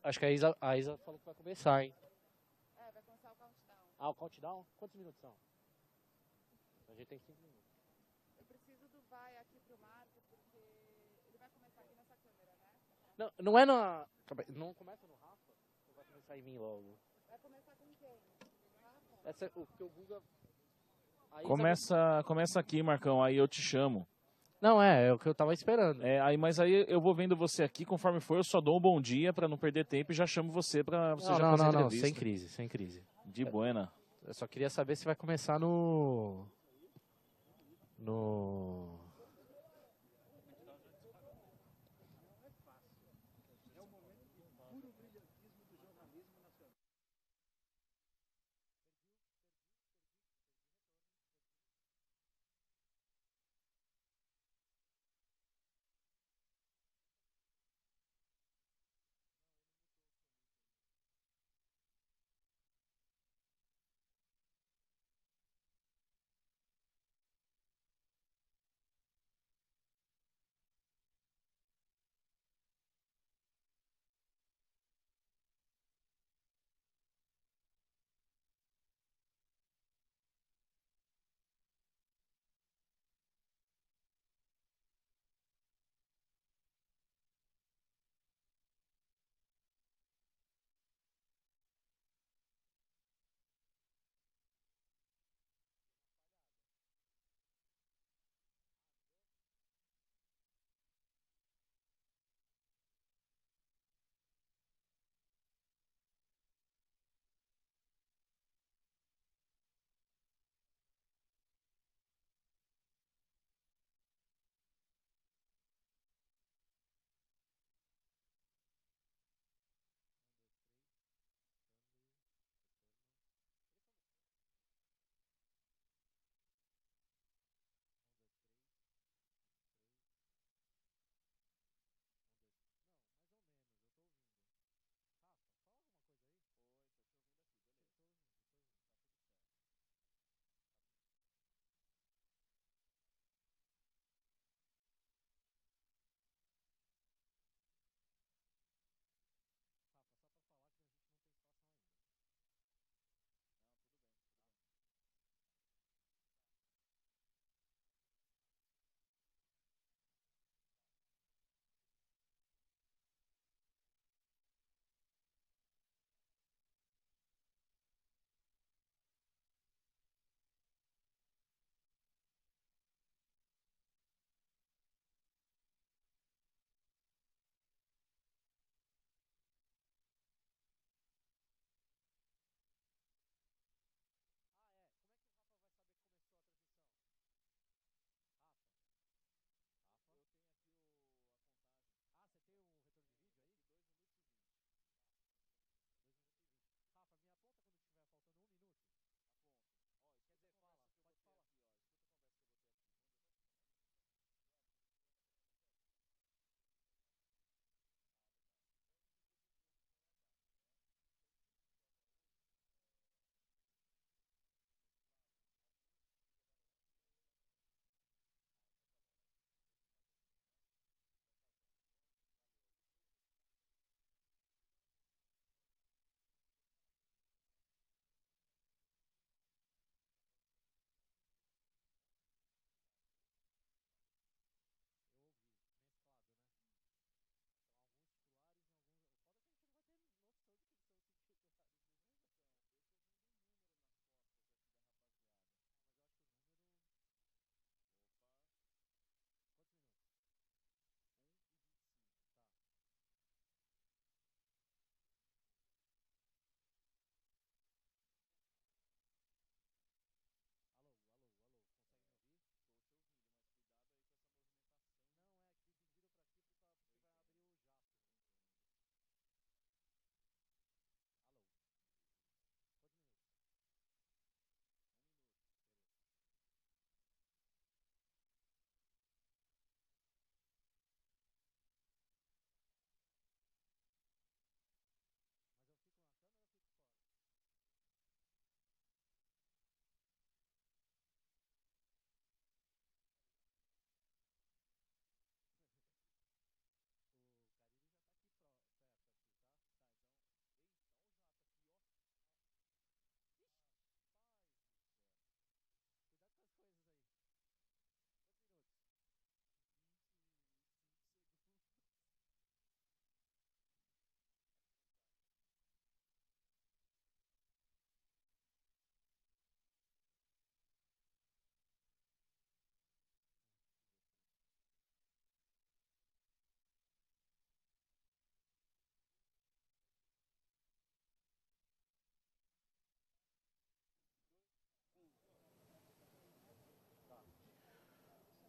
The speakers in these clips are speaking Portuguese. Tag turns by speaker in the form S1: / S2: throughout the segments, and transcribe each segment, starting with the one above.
S1: Acho que a Isa falou que vai começar, hein?
S2: É, vai começar o countdown.
S1: Ah, o countdown? Quantos minutos são? A gente tem 5 minutos.
S2: Eu preciso do vai aqui pro Marco, porque ele vai começar aqui nessa câmera, né?
S1: Não, não é na... Não começa no Rafa? Ou vai começar em mim logo?
S2: Vai começar com quem? Rafa?
S1: Porque o Guga... A Isa...
S3: Começa aqui, Marcão, aí eu te chamo.
S1: Não, é o que eu tava esperando.
S3: Mas aí eu vou vendo você aqui, conforme for, eu só dou um bom dia pra não perder tempo e já chamo você pra você já fazer a entrevista.
S1: Sem crise, sem crise.
S3: De buena.
S1: Eu só queria saber se vai começar no...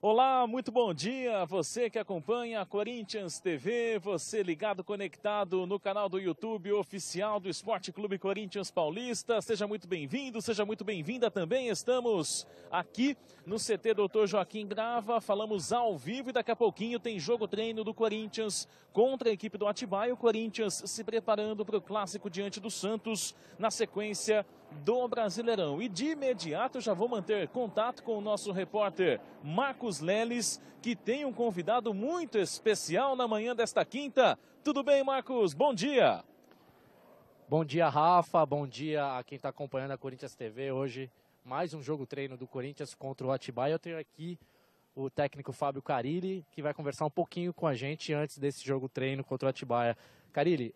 S3: Olá, muito bom dia, você que acompanha a Corinthians TV, você ligado, conectado no canal do YouTube oficial do Esporte Clube Corinthians Paulista. Seja muito bem-vindo, seja muito bem-vinda também. Estamos aqui no CT Dr. Joaquim Grava, falamos ao vivo e daqui a pouquinho tem jogo treino do Corinthians contra a equipe do Atibaia. O Corinthians se preparando para o clássico diante do Santos na sequência do Brasileirão. E de imediato já vou manter contato com o nosso repórter Marcos Leles, que tem um convidado muito especial na manhã desta quinta. Tudo bem, Marcos? Bom dia!
S1: Bom dia, Rafa. Bom dia a quem está acompanhando a Corinthians TV. Hoje, mais um jogo treino do Corinthians contra o Atibaia. Eu tenho aqui o técnico Fábio Carilli, que vai conversar um pouquinho com a gente antes desse jogo treino contra o Atibaia. Carilli,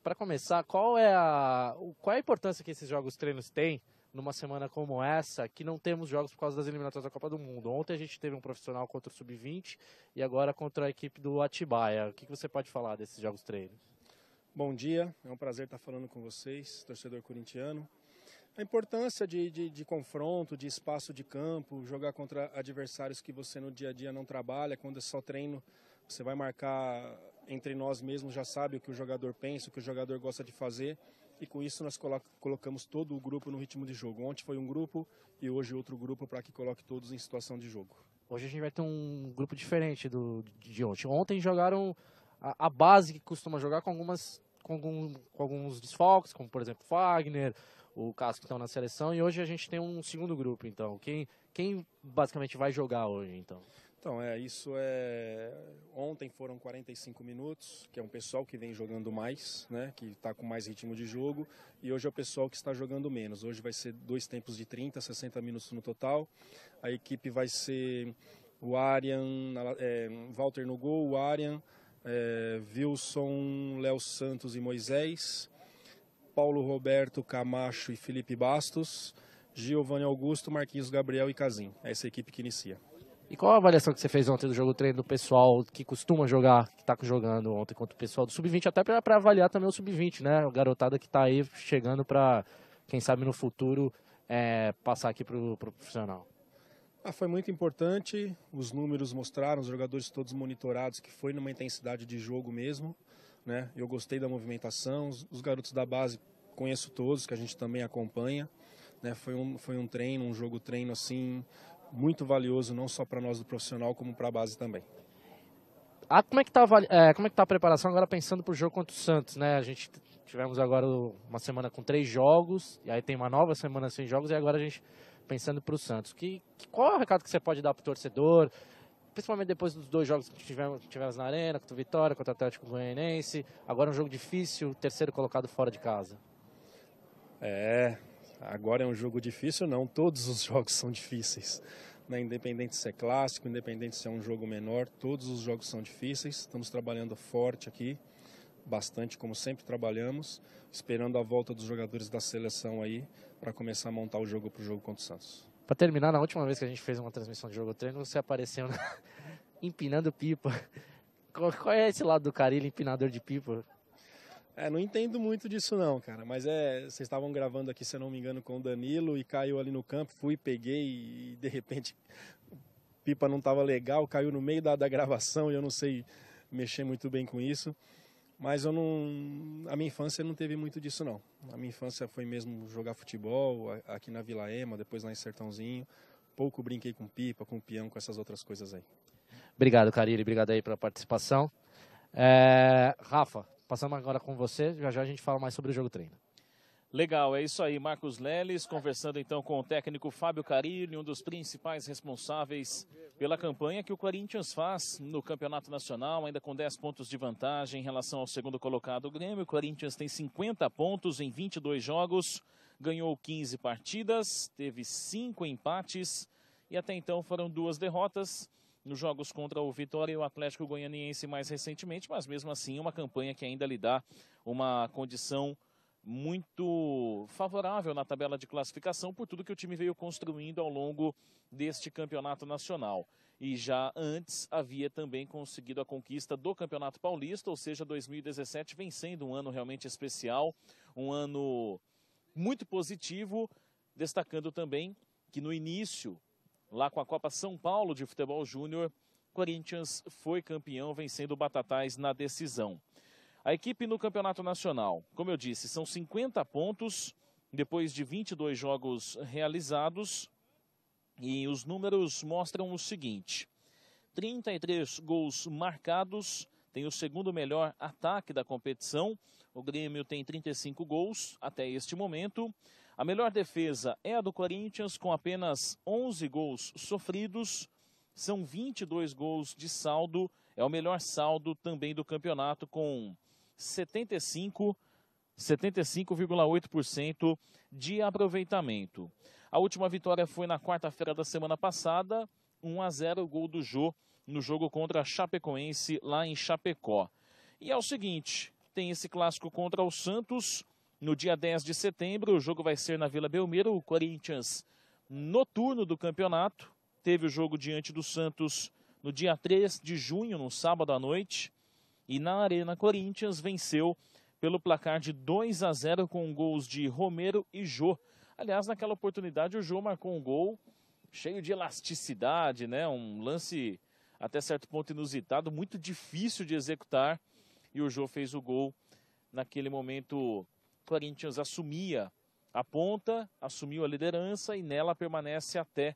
S1: para começar, qual é a importância que esses jogos treinos têm numa semana como essa, que não temos jogos por causa das eliminatórias da Copa do Mundo? Ontem a gente teve um profissional contra o Sub-20 e agora contra a equipe do Atibaia. O que você pode falar desses jogos treinos?
S4: Bom dia, é um prazer estar falando com vocês, torcedor corintiano. A importância de confronto, de espaço de campo, jogar contra adversários que você no dia a dia não trabalha, quando é só treino, você vai marcar entre nós mesmos, já sabe o que o jogador pensa, o que o jogador gosta de fazer, e com isso nós colocamos todo o grupo no ritmo de jogo. Ontem foi um grupo e hoje outro grupo para que coloque todos em situação de jogo.
S1: Hoje a gente vai ter um grupo diferente de ontem. Ontem jogaram a base que costuma jogar com alguns desfalques, como por exemplo Fagner, o Casco que estão na seleção, e hoje a gente tem um segundo grupo, então. Quem basicamente vai jogar hoje, então?
S4: Então, ontem foram 45 minutos, que é um pessoal que vem jogando mais, né, que está com mais ritmo de jogo, e hoje é o pessoal que está jogando menos. Hoje vai ser 2 tempos de 30, 60 minutos no total. A equipe vai ser o Arian, Walter no gol, o Arian, Wilson, Léo Santos e Moisés, Paulo Roberto, Camacho e Felipe Bastos, Giovanni Augusto, Marquinhos Gabriel e Casim. É essa equipe que inicia.
S1: E qual a avaliação que você fez ontem do jogo treino do pessoal que costuma jogar, que está jogando ontem contra o pessoal do Sub-20, até para avaliar também o Sub-20, né? A garotada que está aí chegando para, quem sabe no futuro, passar aqui para o profissional.
S4: Foi muito importante, os números mostraram, os jogadores todos monitorados, que foi numa intensidade de jogo mesmo, né? Eu gostei da movimentação, os garotos da base conheço todos, que a gente também acompanha, né? Foi um treino, um jogo treino assim, muito valioso, não só para nós do profissional, como para a base também.
S1: Como é que tá a preparação agora pensando para o jogo contra o Santos, né? A gente tivemos agora uma semana com 3 jogos, e aí tem uma nova semana sem jogos, e agora a gente pensando para o Santos. Qual é o recado que você pode dar para o torcedor, principalmente depois dos 2 jogos que tivemos na Arena, contra o Vitória, contra o Atlético Goianiense, agora um jogo difícil, terceiro colocado fora de casa?
S4: Agora é um jogo difícil, não, todos os jogos são difíceis, né? Independente se é clássico, independente se é um jogo menor, todos os jogos são difíceis. Estamos trabalhando forte aqui, bastante como sempre trabalhamos, esperando a volta dos jogadores da seleção aí para começar a montar o jogo para o jogo contra o Santos.
S1: Para terminar, na última vez que a gente fez uma transmissão de jogo treino, você apareceu empinando pipa. Qual é esse lado do Carilli, empinador de pipa?
S4: Não entendo muito disso não, cara, mas vocês estavam gravando aqui, se eu não me engano, com o Danilo e caiu ali no campo, peguei e de repente a pipa não estava legal, caiu no meio da gravação e eu não sei mexer muito bem com isso, mas a minha infância não teve muito disso não. A minha infância foi mesmo jogar futebol aqui na Vila Ema, depois lá em Sertãozinho, pouco brinquei com pipa, com peão, com essas outras coisas aí.
S1: Obrigado, Carilli, obrigado aí pela participação. Rafa, passamos agora com você, já a gente fala mais sobre o jogo treino.
S3: Legal, é isso aí, Marcos Leles, conversando então com o técnico Fábio Carilli, um dos principais responsáveis pela campanha que o Corinthians faz no Campeonato Nacional, ainda com 10 pontos de vantagem em relação ao segundo colocado, o Grêmio. O Corinthians tem 50 pontos em 22 jogos, ganhou 15 partidas, teve 5 empates e até então foram 2 derrotas nos jogos contra o Vitória e o Atlético Goianiense mais recentemente, mas mesmo assim uma campanha que ainda lhe dá uma condição muito favorável na tabela de classificação por tudo que o time veio construindo ao longo deste campeonato nacional. E já antes havia também conseguido a conquista do Campeonato Paulista, ou seja, 2017 vem sendo um ano realmente especial, um ano muito positivo, destacando também que no início lá com a Copa São Paulo de Futebol Júnior, Corinthians foi campeão, vencendo o Batatais na decisão. A equipe no Campeonato Nacional, como eu disse, são 50 pontos depois de 22 jogos realizados. E os números mostram o seguinte: 33 gols marcados, tem o segundo melhor ataque da competição. O Grêmio tem 35 gols até este momento. A melhor defesa é a do Corinthians, com apenas 11 gols sofridos. São 22 gols de saldo. É o melhor saldo também do campeonato, com 75,8% de aproveitamento. A última vitória foi na quarta-feira da semana passada, 1-0, gol do Jô, no jogo contra a Chapecoense, lá em Chapecó. E é o seguinte, tem esse clássico contra o Santos, no dia 10 de setembro, o jogo vai ser na Vila Belmiro. O Corinthians, no turno do campeonato, teve o jogo diante do Santos no dia 3 de junho, no sábado à noite, e na Arena Corinthians venceu pelo placar de 2-0 com gols de Romero e Jô. Aliás, naquela oportunidade o Jô marcou um gol cheio de elasticidade, né? Um lance até certo ponto inusitado, muito difícil de executar, e o Jô fez o gol. Naquele momento, Corinthians assumia a ponta, assumiu a liderança e nela permanece até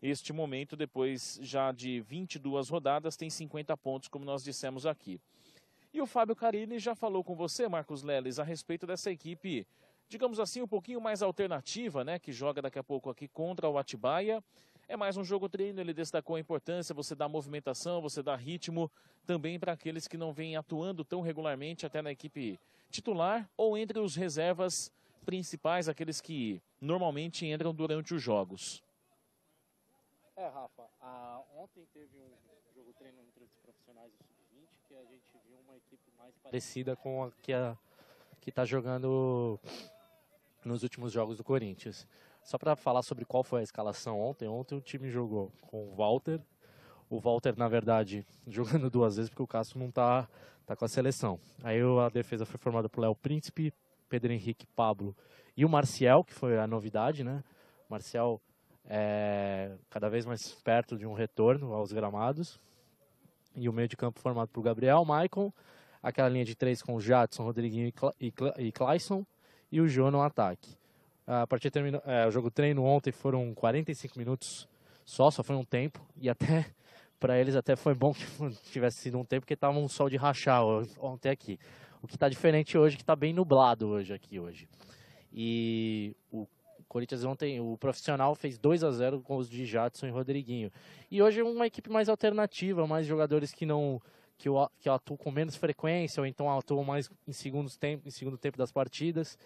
S3: este momento. Depois já de 22 rodadas, tem 50 pontos, como nós dissemos aqui. E o Fábio Carilli já falou com você, Marcos Leles, a respeito dessa equipe, digamos assim, um pouquinho mais alternativa, né, que joga daqui a pouco aqui contra o Atibaia. É mais um jogo treino, ele destacou a importância, você dá movimentação, você dá ritmo também para aqueles que não vêm atuando tão regularmente até na equipe titular ou entre os reservas principais, aqueles que normalmente entram durante os jogos.
S1: Rafa, ontem teve um jogo treino entre os profissionais do Sub-20 que a gente viu uma equipe mais parecida com a que está jogando nos últimos jogos do Corinthians. Só para falar sobre qual foi a escalação ontem o time jogou com o Walter. O Walter, na verdade, jogando 2 vezes porque o Cássio não tá com a seleção. Aí a defesa foi formada por Léo Príncipe, Pedro Henrique, Pablo e o Marcial, que foi a novidade, né? O Marcial cada vez mais perto de um retorno aos gramados. E o meio de campo formado por Gabriel, Maicon, aquela linha de 3 com o Jadson, Rodriguinho e Clayson, e o Jô no ataque. A partida terminou, o jogo treino ontem foram 45 minutos só foi um tempo, e até para eles até foi bom que tivesse sido um tempo, porque estava um sol de rachar ontem aqui. O que está diferente hoje, que está bem nublado hoje. E o Corinthians ontem, o profissional fez 2-0 com os de Jadson e Rodriguinho. E hoje é uma equipe mais alternativa, mais jogadores que atuam com menos frequência, ou então atuam mais em segundo tempo das partidas,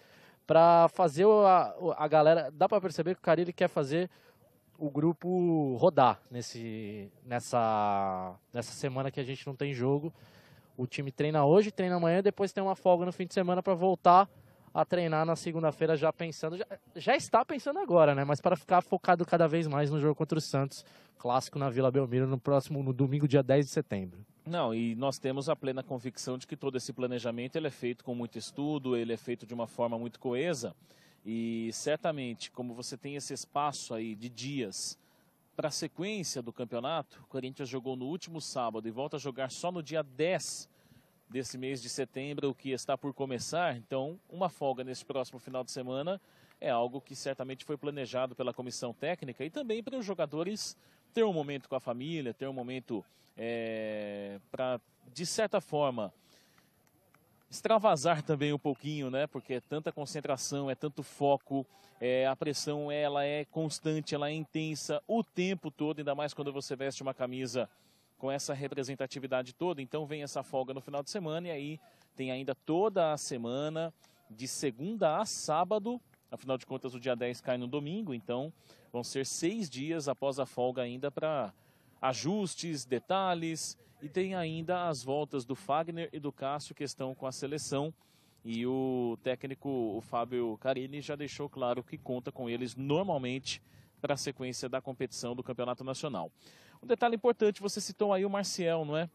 S1: para fazer a galera. Dá para perceber que o Carilli quer fazer o grupo rodar nessa semana que a gente não tem jogo. O time treina hoje, treina amanhã, depois tem uma folga no fim de semana para voltar a treinar na segunda-feira, já pensando, já está pensando agora, né? Mas para ficar focado cada vez mais no jogo contra o Santos, clássico na Vila Belmiro, no domingo, dia 10 de setembro.
S3: Não, e nós temos a plena convicção de que todo esse planejamento ele é feito com muito estudo, ele é feito de uma forma muito coesa, e certamente, como você tem esse espaço aí de dias para a sequência do campeonato, o Corinthians jogou no último sábado e volta a jogar só no dia 10 desse mês de setembro, o que está por começar. Então, uma folga nesse próximo final de semana é algo que certamente foi planejado pela comissão técnica e também para os jogadores ter um momento com a família, ter um momento para, de certa forma, extravasar também um pouquinho, né? Porque é tanta concentração, é tanto foco, a pressão ela é constante, ela é intensa o tempo todo, ainda mais quando você veste uma camisa com essa representatividade toda. Então vem essa folga no final de semana e aí tem ainda toda a semana, de segunda a sábado. Afinal de contas, o dia 10 cai no domingo, então vão ser 6 dias após a folga ainda para ajustes, detalhes, e tem ainda as voltas do Fagner e do Cássio que estão com a seleção, e o técnico, o Fábio Carilli, já deixou claro que conta com eles normalmente para a sequência da competição do Campeonato Nacional. Um detalhe importante, você citou aí o Marcial, não é?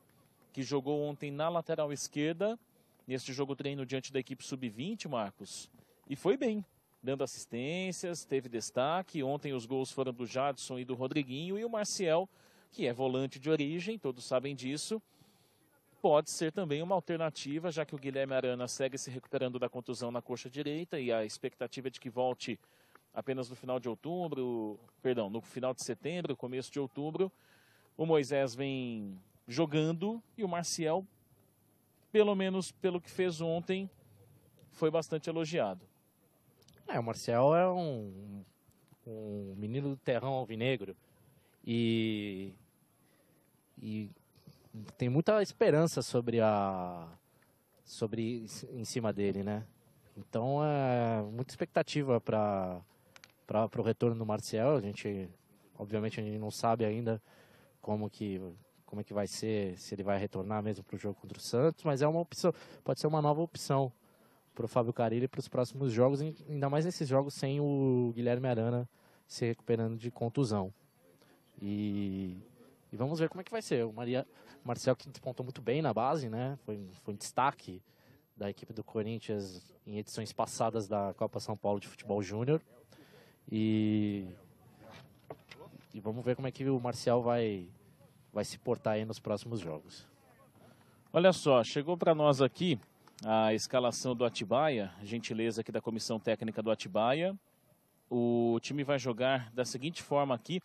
S3: Que jogou ontem na lateral esquerda, neste jogo treino diante da equipe Sub-20, Marcos, e foi bem. dando assistências, teve destaque. Ontem os gols foram do Jadson e do Rodriguinho. E o Marcial, que é volante de origem, todos sabem disso, pode ser também uma alternativa, já que o Guilherme Arana segue se recuperando da contusão na coxa direita e a expectativa é de que volte apenas no final de outubro, perdão, no final de setembro, começo de outubro. O Moisés vem jogando e o Marcial, pelo menos pelo que fez ontem, foi bastante elogiado.
S1: O Marcial é um menino do terrão alvinegro e tem muita esperança sobre em cima dele, né? Então é muita expectativa para o retorno do Marcial. Obviamente a gente não sabe ainda como é que vai ser, se ele vai retornar mesmo para o jogo contra o Santos, mas é uma opção, pode ser uma nova opção para o Fábio Carille para os próximos jogos, ainda mais nesses jogos sem o Guilherme Arana se recuperando de contusão. E vamos ver como é que vai ser. O Marcial, que despontou muito bem na base, né? Foi um destaque da equipe do Corinthians em edições passadas da Copa São Paulo de Futebol Júnior. E vamos ver como é que o Marcial vai se portar aí nos próximos jogos.
S3: Olha só, chegou para nós aqui a escalação do Atibaia, gentileza aqui da comissão técnica do Atibaia. O time vai jogar da seguinte forma aqui.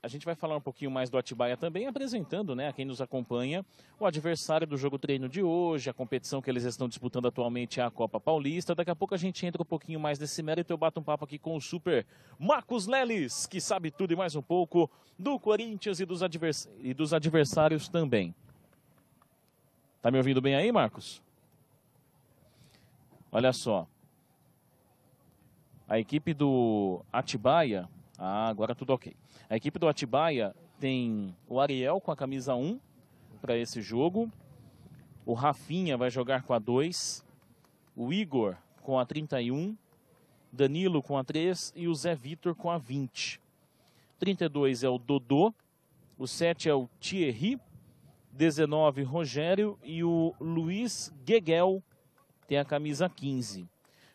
S3: A gente vai falar um pouquinho mais do Atibaia também, apresentando, né, a quem nos acompanha, o adversário do jogo treino de hoje, a competição que eles estão disputando atualmente é a Copa Paulista. Daqui a pouco a gente entra um pouquinho mais desse mérito. Eu bato um papo aqui com o super Marcos Leles, que sabe tudo e mais um pouco do Corinthians e dos adversários também. Tá me ouvindo bem aí, Marcos? Olha só. A equipe do Atibaia, agora tudo ok. A equipe do Atibaia tem o Ariel com a camisa 1 para esse jogo. O Rafinha vai jogar com a 2. O Igor com a 31. Danilo com a 3 e o Zé Vitor com a 20. 32 é o Dodô. O 7 é o Thierry. 19, Rogério. E o Luiz Gueguel tem a camisa 15.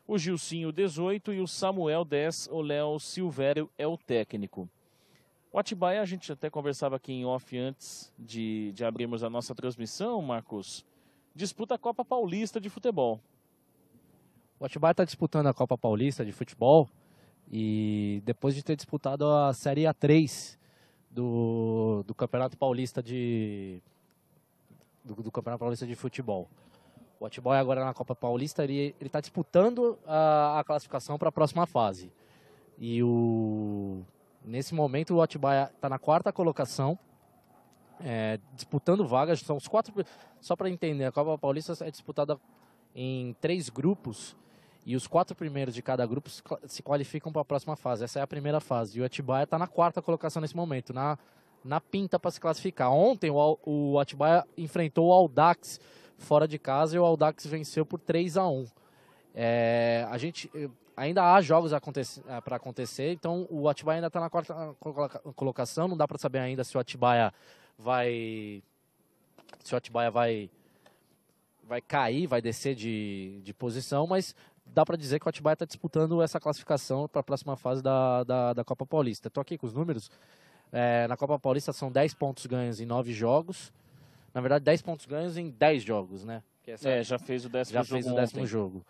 S3: O Gilcinho, 18, e o Samuel, 10, o Léo Silvério é o técnico. O Atibaia, a gente até conversava aqui em off antes de abrirmos a nossa transmissão, Marcos, disputa a Copa Paulista de futebol.
S1: O Atibaia está disputando a Copa Paulista de futebol e depois de ter disputado a Série A3 do Campeonato Paulista do Campeonato Paulista de futebol. O Atibaia agora na Copa Paulista, ele está disputando a classificação para a próxima fase. E nesse momento o Atibaia está na 4ª colocação, disputando vagas. São os 4, só para entender, a Copa Paulista é disputada em 3 grupos e os 4 primeiros de cada grupo se qualificam para a próxima fase. Essa é a primeira fase. E o Atibaia está na 4ª colocação nesse momento, na pinta para se classificar. Ontem o Atibaia enfrentou o Audax fora de casa e o Audax venceu por 3-1. Ainda há jogos para acontecer, então o Atibaia ainda está na 4ª colocação. Não dá para saber ainda se o Atibaia vai cair, vai descer de posição, mas dá para dizer que o Atibaia está disputando essa classificação para a próxima fase da Copa Paulista. Estou aqui com os números. Na Copa Paulista são 10 pontos ganhos em 9 jogos. Na verdade, 10 pontos ganhos em 10 jogos, né?
S3: Já fez o 10º
S1: jogo.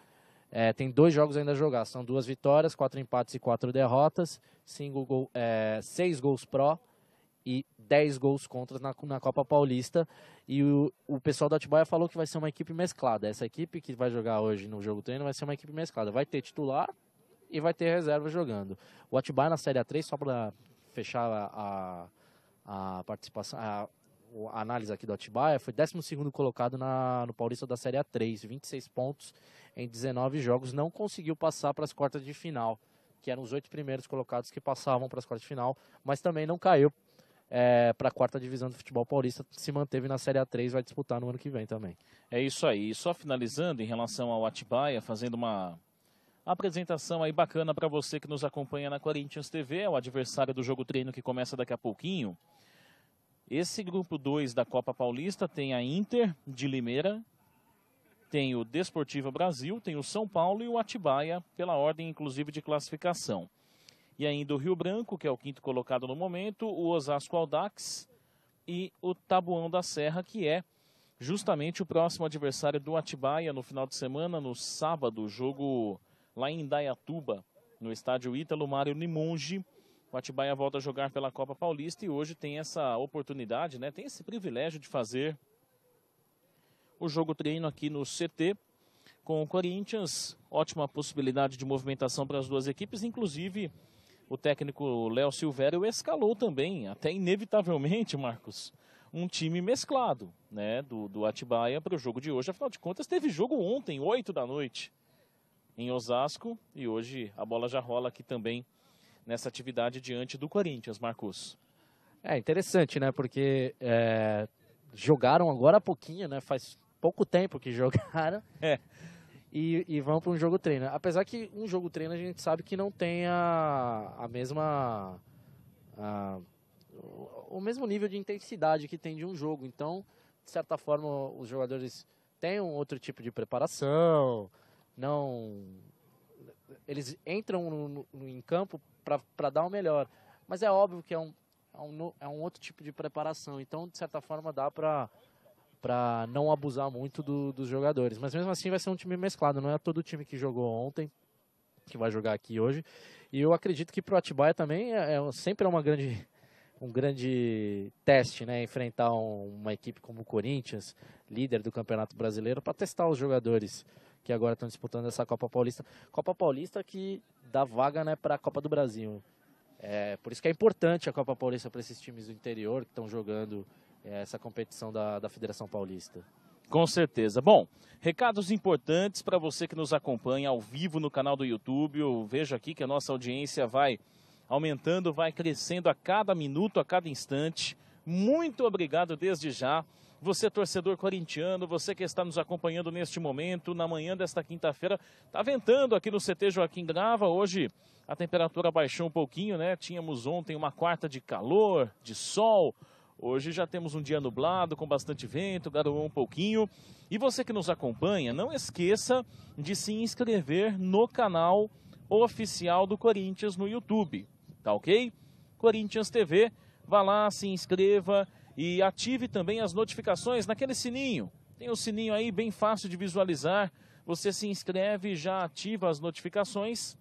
S1: Tem 2 jogos ainda a jogar. São 2 vitórias, 4 empates e 4 derrotas. 6 gols pró e 10 gols contra na Copa Paulista. E o pessoal do Atibaia falou que vai ser uma equipe mesclada. Essa equipe que vai jogar hoje no jogo treino vai ser uma equipe mesclada. Vai ter titular e vai ter reserva jogando. O Atibaia na Série A3, só para fechar a participação... A análise aqui do Atibaia, foi 12º colocado no Paulista da Série A3, 26 pontos em 19 jogos, não conseguiu passar para as quartas de final, que eram os 8 primeiros colocados que passavam para as quartas de final, mas também não caiu para a 4ª divisão do futebol paulista, se manteve na Série A3, vai disputar no ano que vem também.
S3: É isso aí, e só finalizando em relação ao Atibaia, fazendo uma apresentação aí bacana para você que nos acompanha na Corinthians TV, é o adversário do jogo treino que começa daqui a pouquinho. Esse grupo 2 da Copa Paulista tem a Inter de Limeira, tem o Desportivo Brasil, tem o São Paulo e o Atibaia, pela ordem inclusive de classificação. E ainda o Rio Branco, que é o 5º colocado no momento, o Osasco Audax e o Taboão da Serra, que é justamente o próximo adversário do Atibaia no final de semana, no sábado, jogo lá em Indaiatuba, no estádio Ítalo Mário Limonge. O Atibaia volta a jogar pela Copa Paulista e hoje tem essa oportunidade, né? Tem esse privilégio de fazer o jogo treino aqui no CT com o Corinthians. Ótima possibilidade de movimentação para as duas equipes, inclusive o técnico Léo Silvério escalou também, até inevitavelmente, Marcos, um time mesclado, né, do Atibaia para o jogo de hoje. Afinal de contas, teve jogo ontem, 8 da noite, em Osasco, e hoje a bola já rola aqui também nessa atividade diante do Corinthians, Marcos.
S1: É interessante, né, porque jogaram agora há pouquinho, né, faz pouco tempo que jogaram. E vão para um jogo treino. Apesar que um jogo treino a gente sabe que não tem a mesma... o mesmo nível de intensidade que tem de um jogo. Então, de certa forma, os jogadores têm um outro tipo de preparação. Eles entram em campo para dar o melhor. Mas é óbvio que é um outro tipo de preparação. Então, de certa forma, dá para não abusar muito dos jogadores. Mas mesmo assim vai ser um time mesclado, não é todo time que jogou ontem que vai jogar aqui hoje. E eu acredito que para o Atibaia também sempre é um grande teste, né? Enfrentar uma equipe como o Corinthians, líder do Campeonato Brasileiro, para testar os jogadores que agora estão disputando essa Copa Paulista. Copa Paulista que dá vaga, né, para a Copa do Brasil. Por isso que é importante a Copa Paulista para esses times do interior que estão jogando essa competição da Federação Paulista.
S3: Com certeza. Bom, recados importantes para você que nos acompanha ao vivo no canal do YouTube. Eu vejo aqui que a nossa audiência vai aumentando, vai crescendo a cada minuto, a cada instante. Muito obrigado desde já. Você, torcedor corintiano, você que está nos acompanhando neste momento, na manhã desta quinta-feira, está ventando aqui no CT Joaquim Grava. Hoje a temperatura baixou um pouquinho, né? Tínhamos ontem uma quarta de calor, de sol. Hoje já temos um dia nublado, com bastante vento, garoou um pouquinho. E você que nos acompanha, não esqueça de se inscrever no canal oficial do Corinthians no YouTube, tá ok? Corinthians TV, vá lá, se inscreva e ative também as notificações naquele sininho. Tem o sininho aí bem fácil de visualizar. Você se inscreve e já ativa as notificações.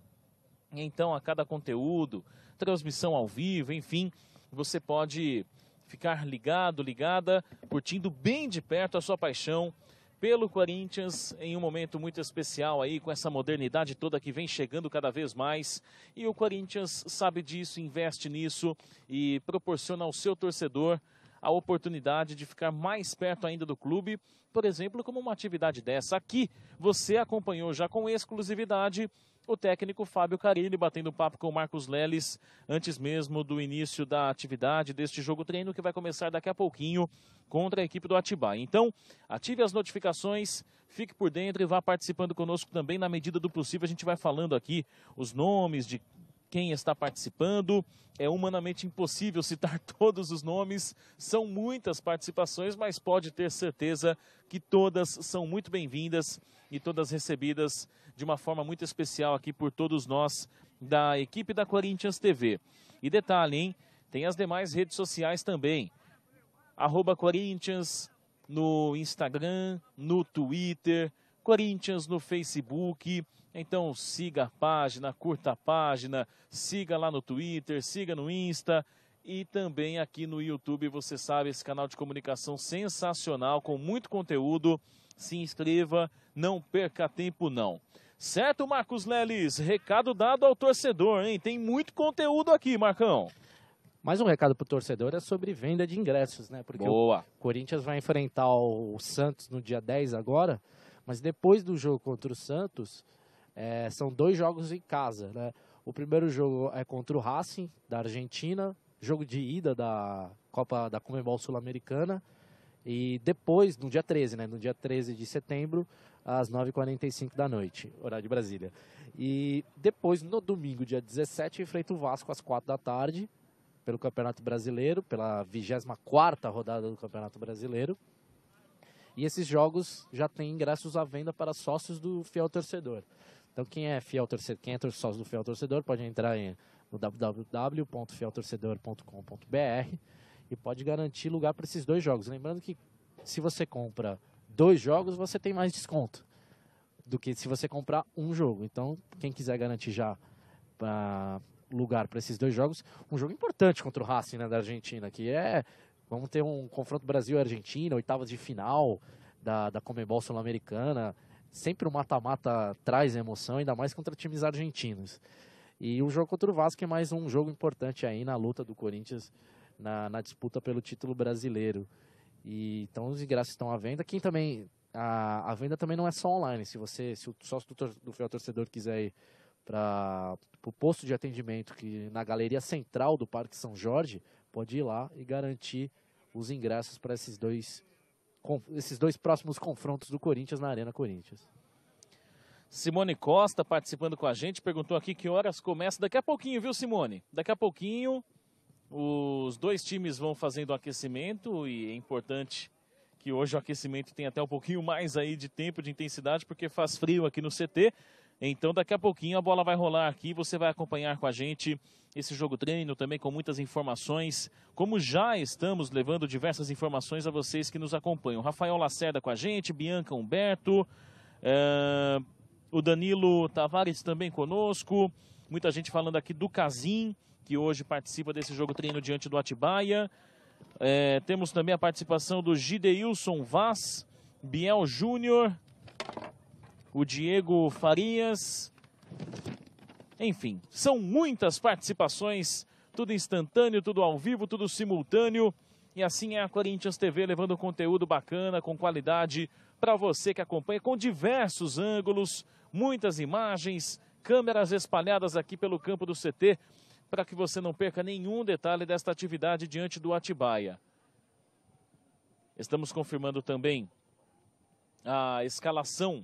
S3: Então, a cada conteúdo, transmissão ao vivo, enfim, você pode ficar ligado, ligada, curtindo bem de perto a sua paixão pelo Corinthians em um momento muito especial aí, com essa modernidade toda que vem chegando cada vez mais. E o Corinthians sabe disso, investe nisso e proporciona ao seu torcedor a oportunidade de ficar mais perto ainda do clube, por exemplo, como uma atividade dessa. Aqui você acompanhou já com exclusividade o técnico Fábio Carilli batendo papo com o Marcos Leles antes mesmo do início da atividade deste jogo treino que vai começar daqui a pouquinho contra a equipe do Atibaia. Então, ative as notificações, fique por dentro e vá participando conosco também na medida do possível. A gente vai falando aqui os nomes de quem está participando. É humanamente impossível citar todos os nomes, são muitas participações, mas pode ter certeza que todas são muito bem-vindas e todas recebidas de uma forma muito especial aqui por todos nós da equipe da Corinthians TV. E detalhe, hein? Tem as demais redes sociais também. @Corinthians no Instagram, no Twitter, Corinthians no Facebook. Então siga a página, curta a página, siga lá no Twitter, siga no Insta e também aqui no YouTube, você sabe, esse canal de comunicação sensacional, com muito conteúdo. Se inscreva, não perca tempo não. Certo, Marcos Leles? Recado dado ao torcedor, hein? Tem muito conteúdo aqui, Marcão.
S1: Mais um recado para o torcedor é sobre venda de ingressos, né? Porque
S3: Boa.
S1: O Corinthians vai enfrentar o Santos no dia 10 agora, mas depois do jogo contra o Santos, são 2 jogos em casa, né? O primeiro jogo é contra o Racing, da Argentina, jogo de ida da Copa da Conmebol Sul-Americana, e depois, no dia 13, né? No dia 13 de setembro, às 9h45 da noite, horário de Brasília. E depois, no domingo, dia 17, enfrenta o Vasco às 4 da tarde, pelo Campeonato Brasileiro, pela 24ª rodada do Campeonato Brasileiro. E esses jogos já têm ingressos à venda para sócios do Fiel Torcedor. Então quem é sócio do Fiel Torcedor pode entrar no www.fieltorcedor.com.br e pode garantir lugar para esses 2 jogos. Lembrando que se você compra 2 jogos, você tem mais desconto do que se você comprar um jogo. Então, quem quiser garantir já lugar para esses 2 jogos, um jogo importante contra o Racing, né, da Argentina, que vamos ter um confronto Brasil e Argentina, oitavas de final da Conmebol Sul-Americana. Sempre o mata-mata traz emoção, ainda mais contra times argentinos. E o jogo contra o Vasco é mais um jogo importante aí na luta do Corinthians, na disputa pelo título brasileiro. Então os ingressos estão à venda. Quem também a venda também não é só online. Se o sócio do Fiel Torcedor quiser ir para o posto de atendimento que na galeria central do Parque São Jorge, pode ir lá e garantir os ingressos para esses dois próximos confrontos do Corinthians na Arena Corinthians.
S3: Simone Costa participando com a gente, perguntou aqui que horas começa. Daqui a pouquinho, viu, Simone? Daqui a pouquinho os 2 times vão fazendo o aquecimento e é importante que hoje o aquecimento tenha até um pouquinho mais aí de tempo, de intensidade, porque faz frio aqui no CT. Então daqui a pouquinho a bola vai rolar aqui, você vai acompanhar com a gente esse jogo treino também com muitas informações, como já estamos levando diversas informações a vocês que nos acompanham. Rafael Lacerda com a gente, Bianca Humberto, o Danilo Tavares também conosco, muita gente falando aqui do Casim, que hoje participa desse jogo treino diante do Atibaia. Temos também a participação do Gideilson Vaz, Biel Júnior, o Diego Farias. Enfim, são muitas participações, tudo instantâneo, tudo ao vivo, tudo simultâneo. E assim é a Corinthians TV, levando conteúdo bacana, com qualidade, para você que acompanha, com diversos ângulos, muitas imagens, câmeras espalhadas aqui pelo campo do CT, para que você não perca nenhum detalhe desta atividade diante do Atibaia. Estamos confirmando também a escalação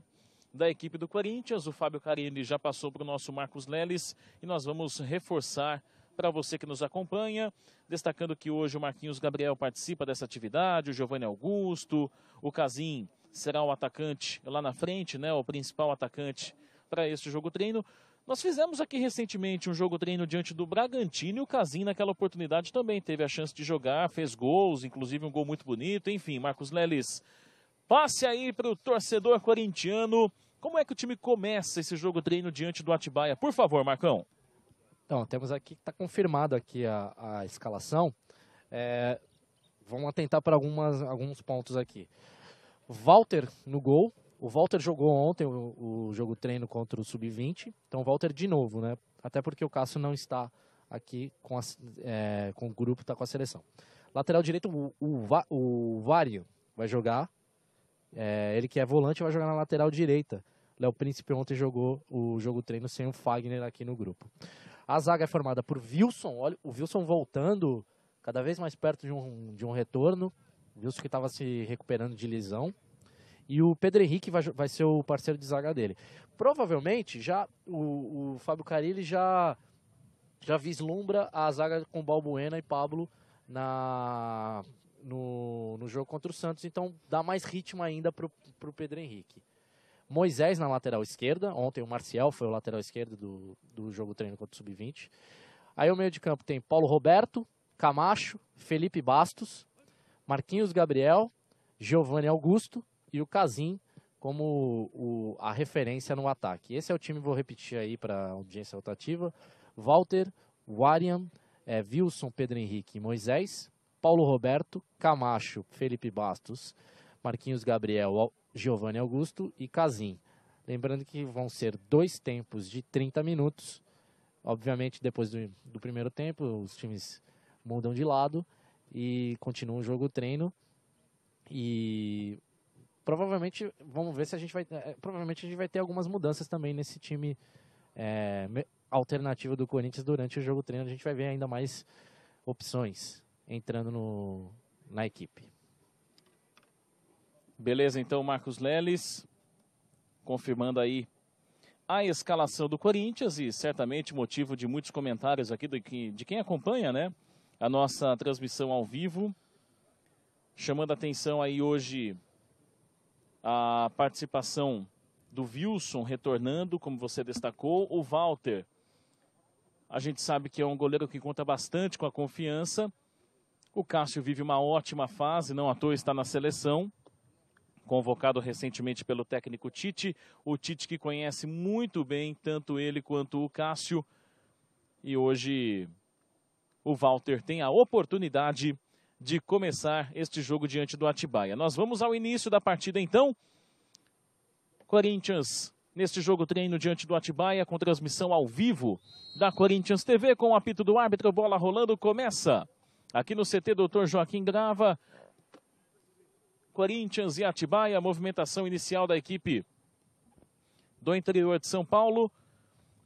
S3: da equipe do Corinthians. O Fábio Carilli já passou para o nosso Marcos Leles e nós vamos reforçar para você que nos acompanha, destacando que hoje o Marquinhos Gabriel participa dessa atividade, o Giovanni Augusto, o Casim será o atacante lá na frente, né, o principal atacante para este jogo treino. Nós fizemos aqui recentemente um jogo treino diante do Bragantino e o Casim naquela oportunidade também teve a chance de jogar, fez gols, inclusive um gol muito bonito. Enfim, Marcos Leles, passe aí para o torcedor corintiano. Como é que o time começa esse jogo treino diante do Atibaia? Por favor, Marcão.
S1: Então, temos aqui, está confirmado aqui a escalação. Vamos atentar para alguns pontos aqui. Walter no gol. O Walter jogou ontem o jogo treino contra o Sub-20. Então, o Walter de novo, né? Até porque o Cássio não está aqui com o grupo, está com a seleção. Lateral direito, o Vário vai jogar. Ele que é volante vai jogar na lateral direita. Léo Príncipe ontem jogou o jogo treino sem o Fagner aqui no grupo. A zaga é formada por Wilson. Olha, o Wilson voltando cada vez mais perto de um retorno. O Wilson que estava se recuperando de lesão. E o Pedro Henrique vai ser o parceiro de zaga dele. Provavelmente já o Fábio Carilli já vislumbra a zaga com Balbuena e Pablo no jogo contra o Santos. Então dá mais ritmo ainda para o Pedro Henrique. Moisés na lateral esquerda. Ontem o Marcial foi o lateral esquerdo do jogo treino contra o Sub-20. Aí o meio de campo tem Paulo Roberto, Camacho, Felipe Bastos, Marquinhos Gabriel, Giovanni Augusto e o Casim como a referência no ataque. Esse é o time, vou repetir aí para a audiência rotativa. Walter, Warian, Wilson, Pedro Henrique e Moisés, Paulo Roberto, Camacho, Felipe Bastos, Marquinhos Gabriel, Giovanni Augusto e Casim. Lembrando que vão ser 2 tempos de 30 minutos. Obviamente, depois do primeiro tempo, os times mudam de lado e continuam o jogo treino. E provavelmente, vamos ver se a gente vai... provavelmente a gente vai ter algumas mudanças também nesse time alternativo do Corinthians durante o jogo treino. A gente vai ver ainda mais opções entrando na equipe.
S3: Beleza, então, Marcos Leles, confirmando aí a escalação do Corinthians e certamente motivo de muitos comentários aqui de quem acompanha, né, a nossa transmissão ao vivo. Chamando a atenção aí hoje a participação do Wilson retornando, como você destacou. O Walter, a gente sabe que é um goleiro que conta bastante com a confiança. O Cássio vive uma ótima fase, não à toa está na seleção. Convocado recentemente pelo técnico Tite. O Tite que conhece muito bem tanto ele quanto o Cássio. E hoje o Walter tem a oportunidade de começar este jogo diante do Atibaia. Nós vamos ao início da partida então. Corinthians neste jogo treino diante do Atibaia com transmissão ao vivo da Corinthians TV com o apito do árbitro. Bola rolando, começa aqui no CT Dr. Joaquim Grava. Corinthians e Atibaia, movimentação inicial da equipe do interior de São Paulo.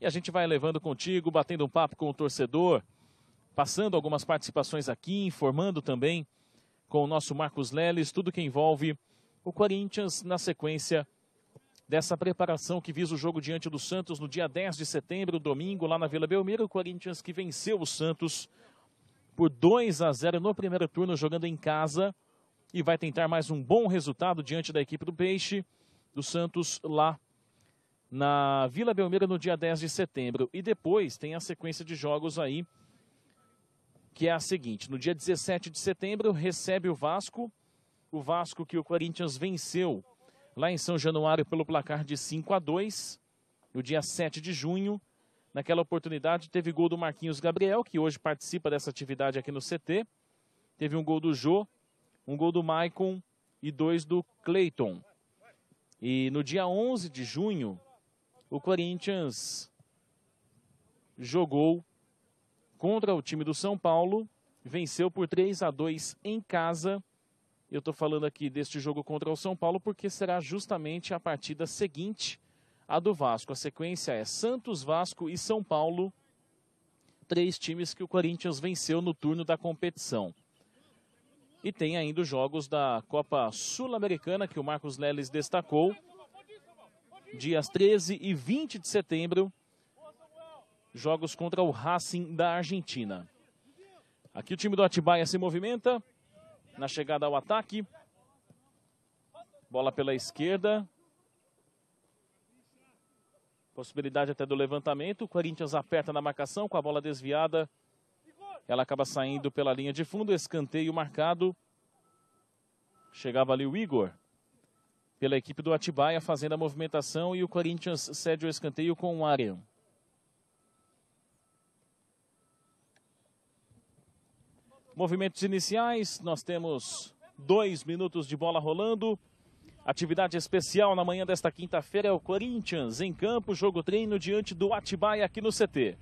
S3: E a gente vai levando contigo, batendo um papo com o torcedor, passando algumas participações aqui, informando também com o nosso Marcos Leles, tudo que envolve o Corinthians na sequência dessa preparação que visa o jogo diante do Santos no dia 10 de setembro, domingo, lá na Vila Belmiro. O Corinthians que venceu o Santos por 2-0 no primeiro turno, jogando em casa, e vai tentar mais um bom resultado diante da equipe do Peixe, do Santos, lá na Vila Belmiro no dia 10 de setembro. E depois tem a sequência de jogos aí, que é a seguinte: no dia 17 de setembro recebe o Vasco que o Corinthians venceu lá em São Januário pelo placar de 5-2. No dia 7 de junho, naquela oportunidade, teve gol do Marquinhos Gabriel, que hoje participa dessa atividade aqui no CT. Teve um gol do Jô, um gol do Maicon e 2 do Cleiton. E no dia 11 de junho, o Corinthians jogou contra o time do São Paulo, venceu por 3-2 em casa. Eu estou falando aqui deste jogo contra o São Paulo porque será justamente a partida seguinte à do Vasco. A sequência é Santos, Vasco e São Paulo, 3 times que o Corinthians venceu no turno da competição. E tem ainda os jogos da Copa Sul-Americana, que o Marcos Leles destacou, dias 13 e 20 de setembro, jogos contra o Racing da Argentina. Aqui o time do Atibaia se movimenta na chegada ao ataque. Bola pela esquerda. Possibilidade até do levantamento. O Corinthians aperta na marcação com a bola desviada. Ela acaba saindo pela linha de fundo. Escanteio marcado. Chegava ali o Igor pela equipe do Atibaia fazendo a movimentação e o Corinthians cede o escanteio com o Arian. Movimentos iniciais, nós temos 2 minutos de bola rolando. Atividade especial na manhã desta quinta-feira é o Corinthians em campo, jogo treino diante do Atibaia aqui no CT.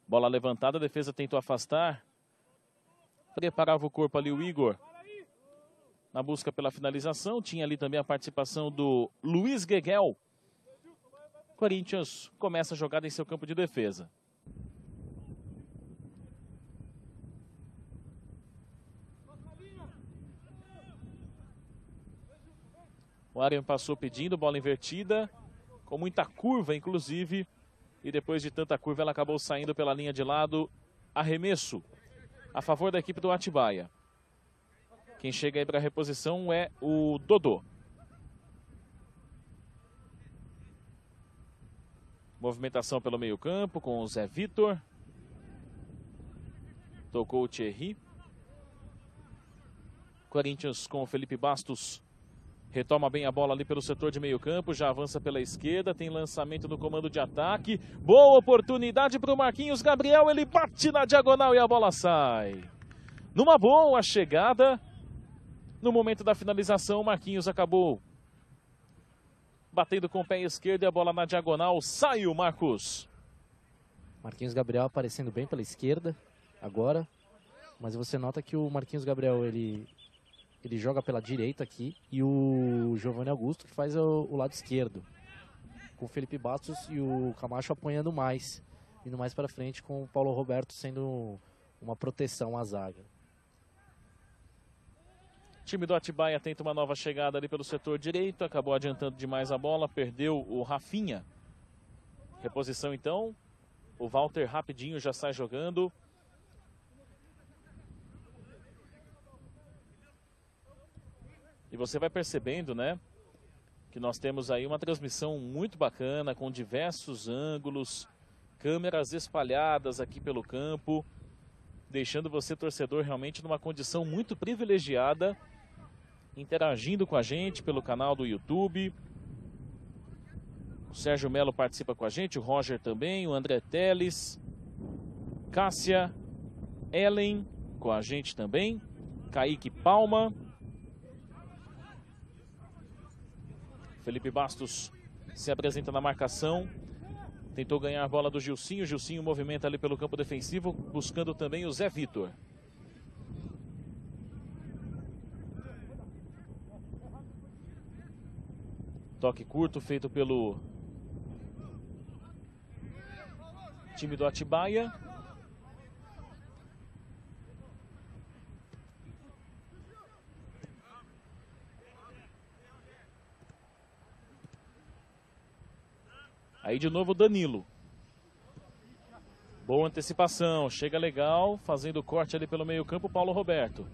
S3: Bola levantada, a defesa tentou afastar. Preparava o corpo ali o Igor na busca pela finalização. Tinha ali também a participação do Luiz Gueguel. Corinthians começa a jogada em seu campo de defesa. O Arian passou pedindo, bola invertida, com muita curva inclusive, e depois de tanta curva ela acabou saindo pela linha de lado. Arremesso a favor da equipe do Atibaia. Quem chega aí para a reposição é o Dodô. Movimentação pelo meio campo com o Zé Vitor. Tocou o Thierry. Corinthians com o Felipe Bastos. Retoma bem a bola ali pelo setor de meio campo, já avança pela esquerda, tem lançamento no comando de ataque. Boa oportunidade para o Marquinhos Gabriel, ele bate na diagonal e a bola sai. Numa boa chegada, no momento da finalização, o Marquinhos acabou batendo com o pé esquerdo e a bola na diagonal. Saiu, Marcos.
S1: Marquinhos Gabriel aparecendo bem pela esquerda agora, mas você nota que o Marquinhos Gabriel, ele joga pela direita aqui e o Giovanni Augusto que faz o lado esquerdo, com o Felipe Bastos e o Camacho apanhando mais, indo mais para frente, com o Paulo Roberto sendo uma proteção à zaga.
S3: O time do Atibaia tenta uma nova chegada ali pelo setor direito, acabou adiantando demais a bola, perdeu o Rafinha. Reposição então, o Walter rapidinho já sai jogando. E você vai percebendo, né, que nós temos aí uma transmissão muito bacana, com diversos ângulos, câmeras espalhadas aqui pelo campo, deixando você, torcedor, realmente numa condição muito privilegiada, interagindo com a gente pelo canal do YouTube. O Sérgio Melo participa com a gente, o Roger também, o André Teles, Cássia, Ellen com a gente também, Kaique Palma. Felipe Bastos se apresenta na marcação. Tentou ganhar a bola do Gilcinho. Gilcinho movimenta ali pelo campo defensivo, buscando também o Zé Vitor. Toque curto feito pelo time do Atibaia. Aí de novo o Danilo. Boa antecipação, chega legal, fazendo o corte ali pelo meio campo, Paulo Roberto.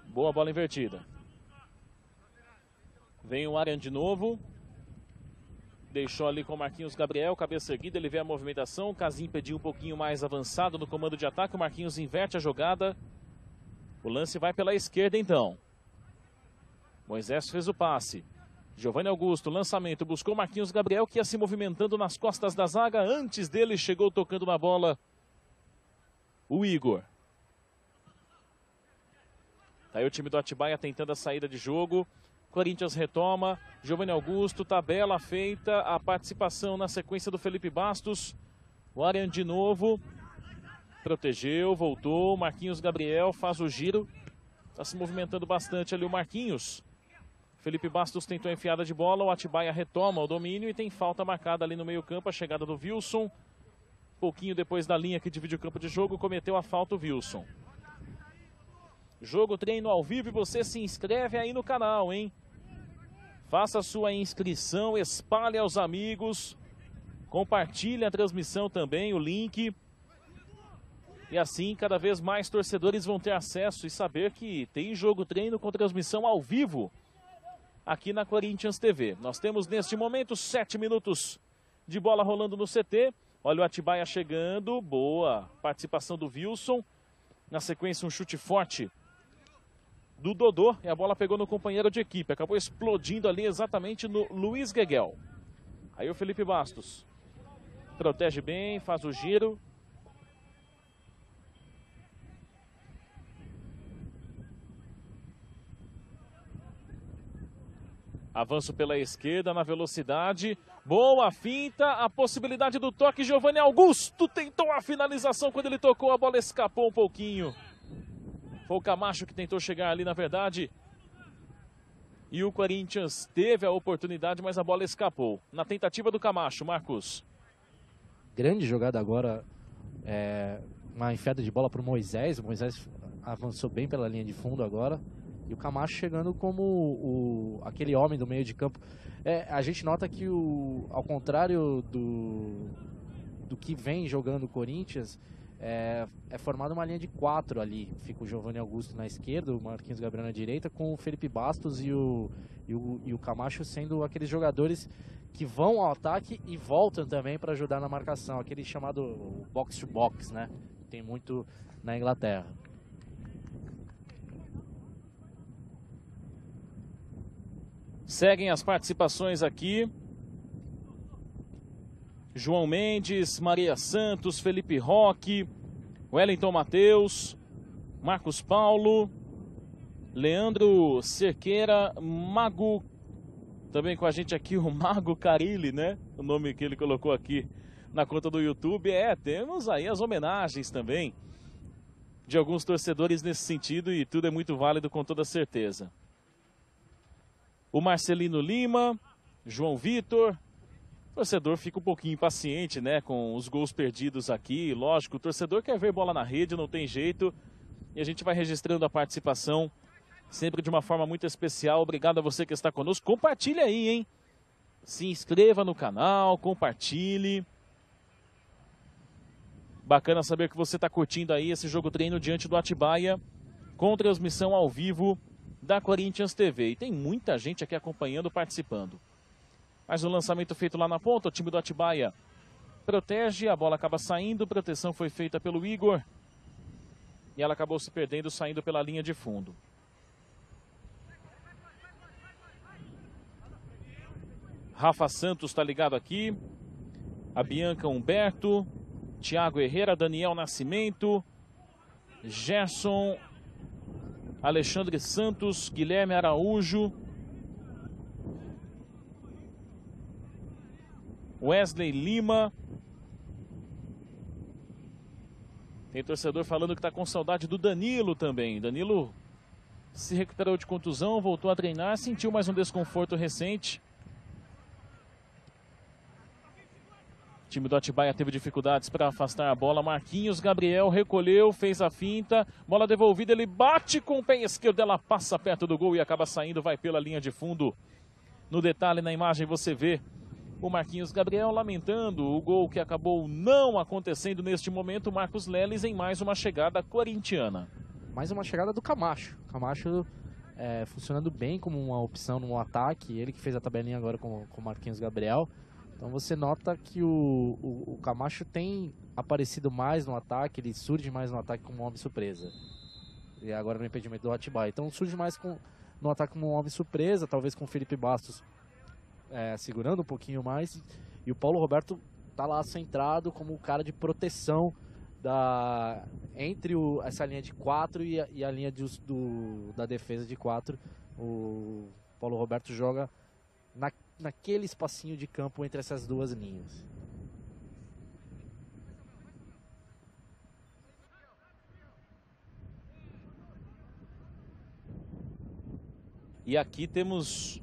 S3: Boa bola invertida. Vem o Arian de novo. Deixou ali com o Marquinhos Gabriel, cabeça erguida, ele vê a movimentação. O Casim pediu um pouquinho mais avançado no comando de ataque. O Marquinhos inverte a jogada. O lance vai pela esquerda então. Moisés fez o passe. Giovanni Augusto, lançamento, buscou o Marquinhos Gabriel, que ia se movimentando nas costas da zaga. Antes dele chegou tocando na bola o Igor. Tá aí o time do Atibaia tentando a saída de jogo. Corinthians retoma. Giovanni Augusto, tabela feita. A participação na sequência do Felipe Bastos. O Arian de novo. Protegeu, voltou. Marquinhos Gabriel faz o giro. Tá se movimentando bastante ali o Marquinhos. Felipe Bastos tentou a enfiada de bola. O Atibaia retoma o domínio e tem falta marcada ali no meio campo. A chegada do Wilson. Pouquinho depois da linha que divide o campo de jogo, cometeu a falta o Wilson. Jogo treino ao vivo e você se inscreve aí no canal, hein? Faça a sua inscrição, espalhe aos amigos, compartilhe a transmissão também, o link. E assim cada vez mais torcedores vão ter acesso e saber que tem jogo treino com transmissão ao vivo aqui na Corinthians TV. Nós temos neste momento 7 minutos de bola rolando no CT. Olha o Atibaia chegando, boa participação do Wilson. Na sequência um chute forte do Dodô, e a bola pegou no companheiro de equipe, acabou explodindo ali exatamente no Luiz Gueguel. Aí o Felipe Bastos protege bem, faz o giro. Avanço pela esquerda na velocidade, boa finta, a possibilidade do toque. Giovanni Augusto tentou a finalização, quando ele tocou a bola escapou um pouquinho. Foi o Camacho que tentou chegar ali, na verdade. E o Corinthians teve a oportunidade, mas a bola escapou. Na tentativa do Camacho, Marcos.
S1: Grande jogada agora. Uma enfiada de bola para o Moisés. O Moisés avançou bem pela linha de fundo agora. E o Camacho chegando como aquele homem do meio de campo. A gente nota que, ao contrário do que vem jogando o Corinthians... É formada uma linha de 4 ali. Fica o Giovanni Augusto na esquerda, o Marquinhos Gabriel na direita, com o Felipe Bastos e o Camacho sendo aqueles jogadores que vão ao ataque e voltam também para ajudar na marcação. Aquele chamado box to box, né? Tem muito na Inglaterra.
S3: Seguem as participações aqui. João Mendes, Maria Santos, Felipe Roque, Wellington Matheus, Marcos Paulo, Leandro Cerqueira, Mago, também com a gente aqui o Mago Carilli, né? O nome que ele colocou aqui na conta do YouTube. Temos aí as homenagens também de alguns torcedores nesse sentido e tudo é muito válido com toda certeza. O Marcelino Lima, João Vitor, O torcedor fica um pouquinho impaciente, né, com os gols perdidos aqui. Lógico, o torcedor quer ver bola na rede, não tem jeito. E a gente vai registrando a participação sempre de uma forma muito especial. Obrigado a você que está conosco. Compartilhe aí, hein? Se inscreva no canal, compartilhe. Bacana saber que você está curtindo aí esse jogo treino diante do Atibaia, com transmissão ao vivo da Corinthians TV. E tem muita gente aqui acompanhando, participando. Mais um lançamento feito lá na ponta, o time do Atibaia protege, a bola acaba saindo, proteção foi feita pelo Igor. E ela acabou se perdendo, saindo pela linha de fundo. Rafa Santos está ligado aqui. A Bianca Humberto. Thiago Herrera, Daniel Nascimento. Gerson. Alexandre Santos. Guilherme Araújo. Wesley Lima. Tem torcedor falando que está com saudade do Danilo também. Danilo se recuperou de contusão, voltou a treinar, sentiu mais um desconforto recente. O time do Atibaia teve dificuldades para afastar a bola. Marquinhos Gabriel recolheu, fez a finta. Bola devolvida, ele bate com o pé esquerdo, ela passa perto do gol e acaba saindo, vai pela linha de fundo. No detalhe, na imagem, você vê o Marquinhos Gabriel lamentando o gol que acabou não acontecendo neste momento. Marcos Leles em mais uma chegada corintiana.
S1: Mais uma chegada do Camacho. Camacho funcionando bem como uma opção no ataque. Ele que fez a tabelinha agora com o Marquinhos Gabriel. Então você nota que o Camacho tem aparecido mais no ataque. Ele surge mais no ataque como um homem surpresa. E agora no impedimento do Atibaia. Então surge mais no ataque como um homem surpresa. Talvez com o Felipe Bastos segurando um pouquinho mais, e o Paulo Roberto tá lá centrado como o cara de proteção entre essa linha de 4 e a linha da defesa de 4. O Paulo Roberto joga naquele espacinho de campo entre essas duas linhas.
S3: E aqui temos,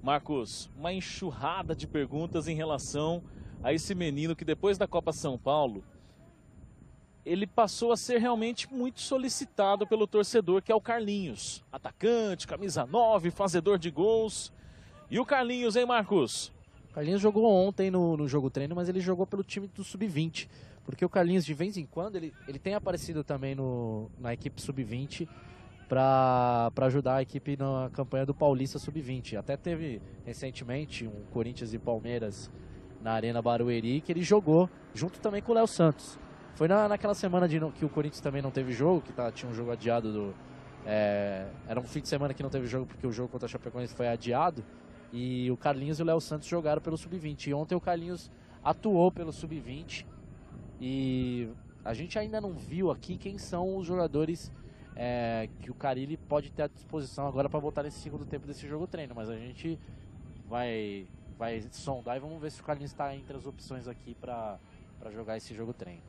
S3: Marcos, uma enxurrada de perguntas em relação a esse menino que depois da Copa São Paulo, ele passou a ser realmente muito solicitado pelo torcedor, que é o Carlinhos. Atacante, camisa 9, fazedor de gols. E o Carlinhos, hein, Marcos?
S1: O Carlinhos jogou ontem no jogo treino, mas ele jogou pelo time do Sub-20. Porque o Carlinhos, de vez em quando, ele tem aparecido também na equipe Sub-20, para ajudar a equipe na campanha do Paulista Sub-20. Até teve recentemente um Corinthians e Palmeiras na Arena Barueri, que ele jogou junto também com o Léo Santos. Foi naquela semana que o Corinthians também não teve jogo, que tinha um jogo adiado. Era um fim de semana que não teve jogo porque o jogo contra a Chapecoense foi adiado. E o Carlinhos e o Léo Santos jogaram pelo Sub-20. E ontem o Carlinhos atuou pelo Sub-20. E a gente ainda não viu aqui quem são os jogadores que o Carille pode ter à disposição agora para botar nesse segundo tempo desse jogo treino, mas a gente vai sondar e vamos ver se o Carlinhos está entre as opções aqui para jogar esse jogo treino.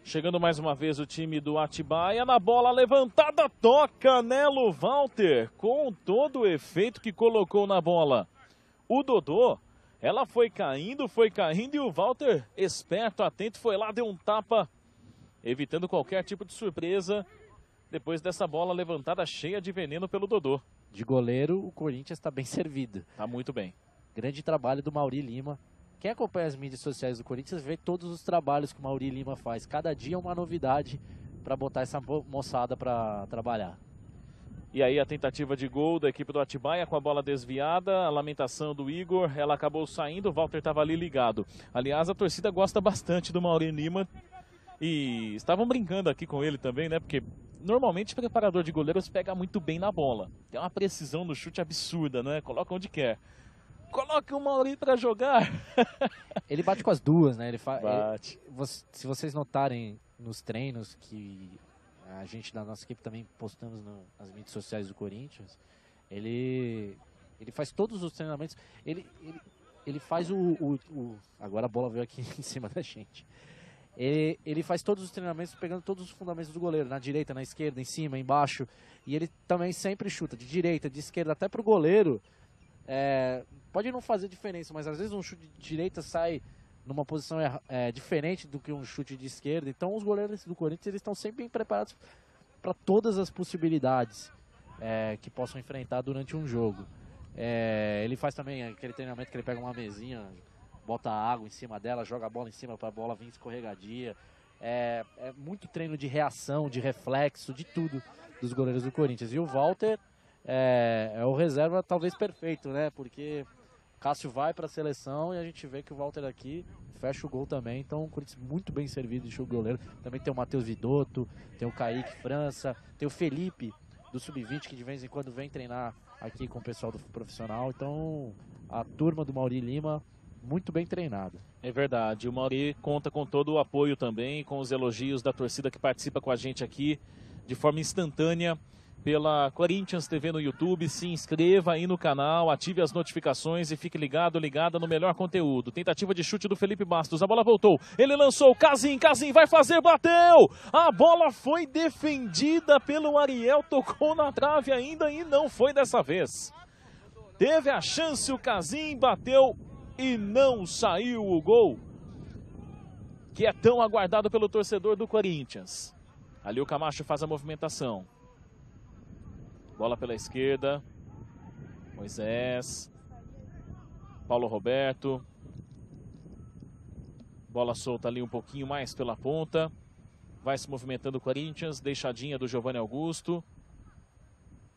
S3: Chegando mais uma vez o time do Atibaia, na bola levantada, toca Nelo Walter, com todo o efeito que colocou na bola. O Dodô, ela foi caindo e o Walter, esperto, atento, foi lá, deu um tapa, evitando qualquer tipo de surpresa, depois dessa bola levantada cheia de veneno pelo Dodô.
S1: De goleiro, o Corinthians está bem servido.
S3: Está muito bem.
S1: Grande trabalho do Mauri Lima. Quem acompanha as mídias sociais do Corinthians vê todos os trabalhos que o Mauri Lima faz. Cada dia uma novidade para botar essa moçada para trabalhar.
S3: E aí a tentativa de gol da equipe do Atibaia com a bola desviada, a lamentação do Igor, ela acabou saindo, o Walter estava ali ligado. Aliás, a torcida gosta bastante do Mauri Lima. E estavam brincando aqui com ele também, né? Porque normalmente o preparador de goleiros pega muito bem na bola. Tem uma precisão no chute absurda, né? Coloca onde quer. Coloca o Mauri para jogar.
S1: Ele bate com as duas, né?
S3: Bate.
S1: Se vocês notarem nos treinos que a gente da nossa equipe também postamos nas mídias sociais do Corinthians, ele faz todos os treinamentos. Ele faz agora a bola veio aqui em cima da gente. Ele faz todos os treinamentos pegando todos os fundamentos do goleiro, na direita, na esquerda, em cima, embaixo. E ele também sempre chuta de direita, de esquerda, até pro goleiro pode não fazer diferença, mas às vezes um chute de direita sai numa posição diferente do que um chute de esquerda. Então os goleiros do Corinthians eles estão sempre bem preparados para todas as possibilidades que possam enfrentar durante um jogo. Ele faz também aquele treinamento que ele pega uma mesinha, bota água em cima dela, joga a bola em cima para a bola vir escorregadia. É muito treino de reação, de reflexo, de tudo dos goleiros do Corinthians. E o Walter é o reserva talvez perfeito, né? Porque Cássio vai para a seleção e a gente vê que o Walter aqui fecha o gol também. Então o Corinthians muito bem servido de goleiro. Também tem o Matheus Vidotto, tem o Kaique França, tem o Felipe do Sub-20 que de vez em quando vem treinar aqui com o pessoal do profissional. Então a turma do Mauri Lima muito bem treinada.
S3: É verdade, o Mauri conta com todo o apoio também, com os elogios da torcida que participa com a gente aqui de forma instantânea pela Corinthians TV no YouTube. Se inscreva aí no canal, ative as notificações e fique ligada no melhor conteúdo. Tentativa de chute do Felipe Bastos, a bola voltou, ele lançou, Casim vai fazer, bateu! A bola foi defendida pelo Ariel, tocou na trave ainda e não foi dessa vez. Teve a chance o Casim, bateu e não saiu o gol, que é tão aguardado pelo torcedor do Corinthians. Ali o Camacho faz a movimentação. Bola pela esquerda. Moisés. Paulo Roberto. Bola solta ali um pouquinho mais pela ponta. Vai se movimentando o Corinthians. Deixadinha do Giovanni Augusto.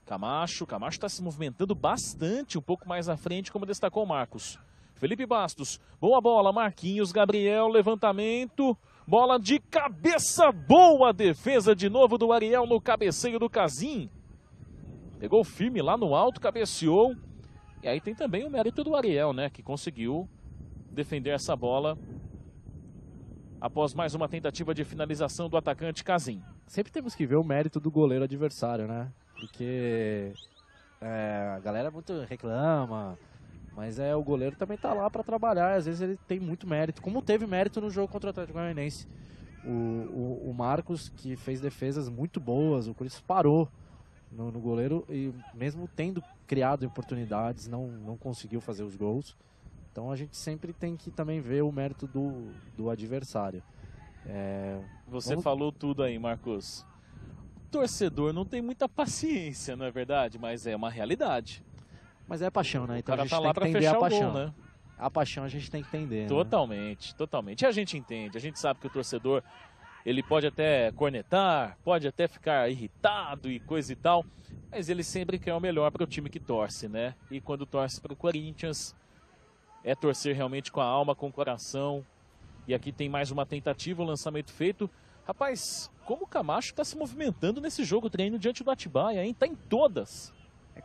S3: Camacho está se movimentando bastante, um pouco mais à frente, como destacou o Marcos. Felipe Bastos, boa bola, Marquinhos, Gabriel, levantamento, bola de cabeça, boa defesa de novo do Ariel no cabeceio do Casim. Pegou firme lá no alto, cabeceou, e aí tem também o mérito do Ariel, né, que conseguiu defender essa bola após mais uma tentativa de finalização do atacante Casim.
S1: Sempre temos que ver o mérito do goleiro adversário, né, porque a galera muito reclama, mas o goleiro também tá lá para trabalhar, às vezes ele tem muito mérito, como teve mérito no jogo contra o Atlético Goianiense. O Marcos, que fez defesas muito boas, o Corinthians parou no goleiro e mesmo tendo criado oportunidades, não conseguiu fazer os gols. Então a gente sempre tem que também ver o mérito do adversário.
S3: Você falou tudo aí, Marcos. O torcedor não tem muita paciência, não é verdade? Mas é uma realidade.
S1: Mas é paixão, né? Então
S3: o cara
S1: a gente
S3: tá
S1: tem
S3: lá
S1: que
S3: pra
S1: entender
S3: fechar
S1: a paixão.
S3: o gol, né?
S1: A paixão a gente tem que entender.
S3: Totalmente, né? Totalmente. E a gente entende, a gente sabe que o torcedor, ele pode até cornetar, pode até ficar irritado e coisa e tal, mas ele sempre quer o melhor para o time que torce, né? E quando torce para o Corinthians, é torcer realmente com a alma, com o coração. E aqui tem mais uma tentativa, um lançamento feito. Rapaz, como o Camacho está se movimentando nesse jogo treino diante do Atibaia, hein? Tá em todas.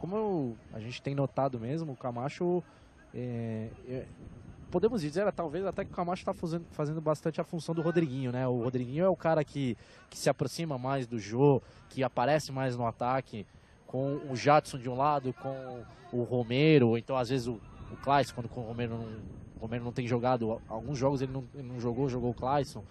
S1: Como a gente tem notado mesmo, o Camacho, podemos dizer talvez até que o Camacho está fazendo bastante a função do Rodriguinho, né? O Rodriguinho é o cara que se aproxima mais do Jô, que aparece mais no ataque, com o Jadson de um lado, com o Romero, ou então às vezes o Clayson, quando o Romero não tem jogado, alguns jogos ele não jogou o Clayson.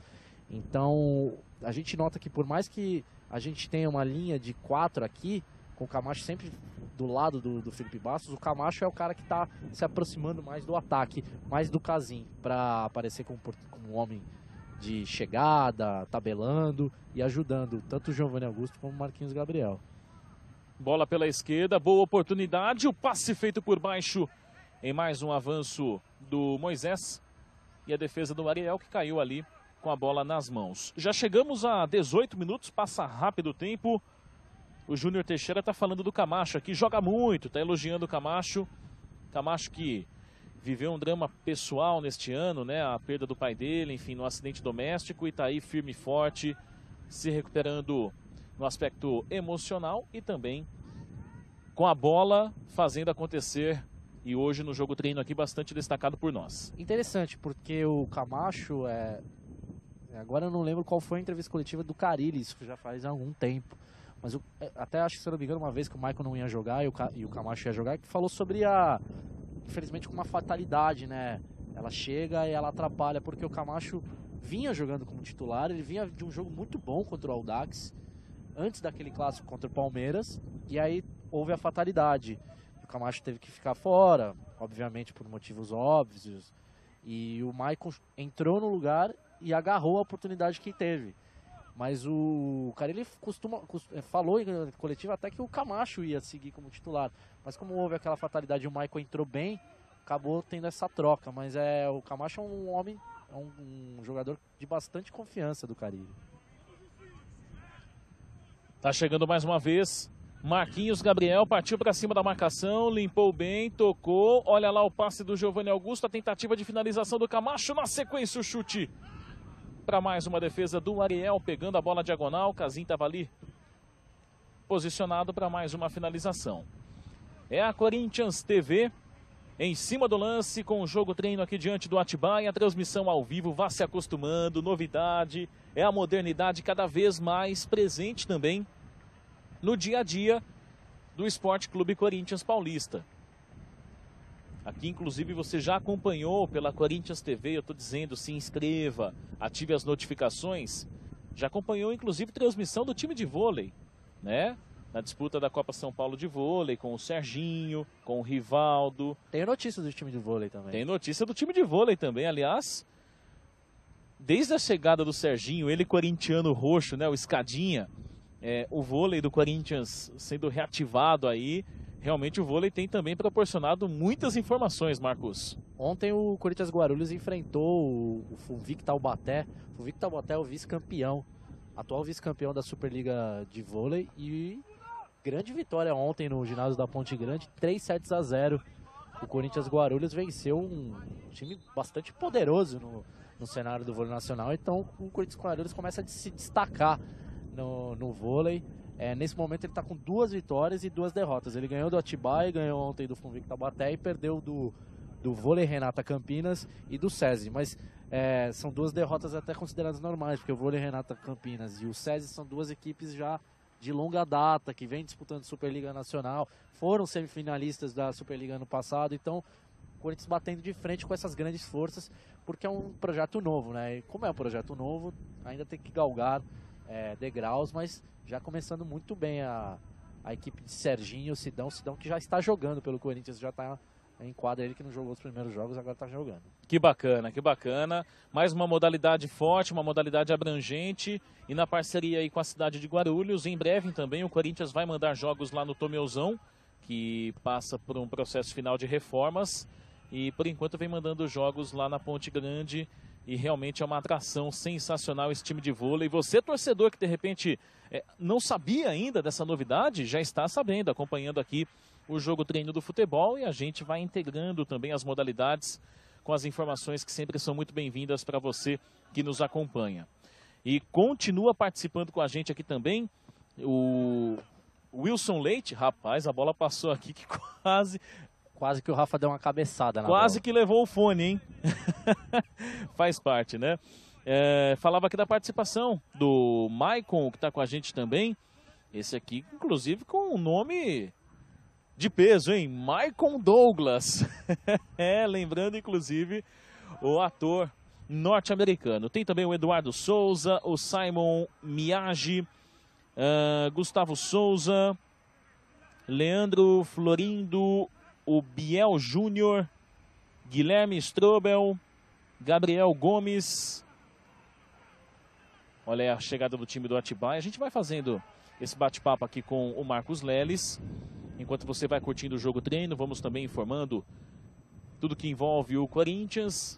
S1: Então a gente nota que por mais que a gente tenha uma linha de 4 aqui, com o Camacho sempre do lado do Felipe Bastos, o Camacho é o cara que está se aproximando mais do ataque, mais do Casim, para aparecer como um homem de chegada, tabelando e ajudando tanto o Giovanni Augusto como o Marquinhos Gabriel.
S3: Bola pela esquerda, boa oportunidade, o passe feito por baixo em mais um avanço do Moisés e a defesa do Ariel que caiu ali com a bola nas mãos. Já chegamos a 18 minutos, passa rápido o tempo. O Júnior Teixeira está falando do Camacho aqui, joga muito, está elogiando o Camacho. Camacho que viveu um drama pessoal neste ano, né? A perda do pai dele, enfim, no acidente doméstico, e está aí firme e forte, se recuperando no aspecto emocional e também com a bola fazendo acontecer. E hoje no jogo treino aqui bastante destacado por nós.
S1: Interessante, porque o Camacho, agora eu não lembro qual foi a entrevista coletiva do Carille, isso já faz algum tempo. Mas até acho que, se eu não me engano, uma vez que o Maicon não ia jogar e o Camacho ia jogar, que falou sobre infelizmente, com uma fatalidade, né? Ela chega e ela atrapalha, porque o Camacho vinha jogando como titular, ele vinha de um jogo muito bom contra o Audax, antes daquele clássico contra o Palmeiras, e aí houve a fatalidade. O O Camacho teve que ficar fora, obviamente por motivos óbvios. E o Maicon entrou no lugar e agarrou a oportunidade que teve. Mas o Carille falou em coletiva até que o Camacho ia seguir como titular. Mas como houve aquela fatalidade e o Maicon entrou bem, acabou tendo essa troca. Mas o Camacho é um homem, um jogador de bastante confiança do Carille.
S3: Tá chegando mais uma vez. Marquinhos Gabriel partiu para cima da marcação, limpou bem, tocou. Olha lá o passe do Giovanni Augusto, a tentativa de finalização do Camacho. Na sequência o chute para mais uma defesa do Ariel, pegando a bola diagonal. Casim estava ali posicionado para mais uma finalização. É a Corinthians TV em cima do lance com o jogo treino aqui diante do Atibaia. A transmissão ao vivo, vá se acostumando, novidade, é a modernidade cada vez mais presente também no dia a dia do Esporte Clube Corinthians Paulista. Aqui, inclusive, você já acompanhou pela Corinthians TV, eu estou dizendo, se inscreva, ative as notificações. Já acompanhou, inclusive, transmissão do time de vôlei, né? Na disputa da Copa São Paulo de vôlei, com o Serginho, com o Rivaldo.
S1: Tem notícia do time de vôlei também.
S3: Tem notícia do time de vôlei também, aliás. Desde a chegada do Serginho, ele corintiano roxo, né? O Escadinha, o vôlei do Corinthians sendo reativado aí. Realmente o vôlei tem também proporcionado muitas informações, Marcos.
S1: Ontem o Corinthians Guarulhos enfrentou o Funvic Taubaté. O Funvic Taubaté é o vice-campeão, atual vice-campeão da Superliga de vôlei. E grande vitória ontem no ginásio da Ponte Grande, 3-0. O Corinthians Guarulhos venceu um time bastante poderoso no cenário do vôlei nacional. Então o Corinthians Guarulhos começa a se destacar no vôlei. Nesse momento ele está com 2 vitórias e 2 derrotas. Ele ganhou do Atibaia, ganhou ontem do Funvic Taubaté e perdeu do Vôlei Renata Campinas e do SESI. Mas são 2 derrotas até consideradas normais, porque o Vôlei Renata Campinas e o SESI são 2 equipes já de longa data, que vêm disputando Superliga Nacional, foram semifinalistas da Superliga ano passado. Então o Corinthians batendo de frente com essas grandes forças, porque é um projeto novo, né? E como é um projeto novo, ainda tem que galgar degraus, mas já começando muito bem a equipe de Serginho, o Sidão que já está jogando pelo Corinthians, já está em quadra, ele que não jogou os primeiros jogos, agora está jogando.
S3: Que bacana, que bacana. Mais uma modalidade forte, uma modalidade abrangente e na parceria aí com a cidade de Guarulhos. Em breve também o Corinthians vai mandar jogos lá no Tomeuzão, que passa por um processo final de reformas e por enquanto vem mandando jogos lá na Ponte Grande. E realmente é uma atração sensacional esse time de vôlei. Você, torcedor, que de repente não sabia ainda dessa novidade, já está sabendo, acompanhando aqui o jogo treino do futebol. E a gente vai integrando também as modalidades com as informações que sempre são muito bem-vindas para você que nos acompanha. E continua participando com a gente aqui também o Wilson Leite. Rapaz, a bola passou aqui que
S1: Quase que o Rafa deu uma cabeçada na
S3: Quase
S1: bola.
S3: que levou o fone, hein? Faz parte, né? Falava aqui da participação do Maicon, que está com a gente também. Esse aqui, inclusive, com um nome de peso, hein? Maicon Douglas. Lembrando, inclusive, o ator norte-americano. Tem também o Eduardo Souza, o Simon Miyagi, Gustavo Souza, Leandro Florindo, o Biel Júnior, Guilherme Strobel, Gabriel Gomes. Olha aí a chegada do time do Atibaia. A gente vai fazendo esse bate-papo aqui com o Marcos Leles. Enquanto você vai curtindo o jogo treino, vamos também informando tudo que envolve o Corinthians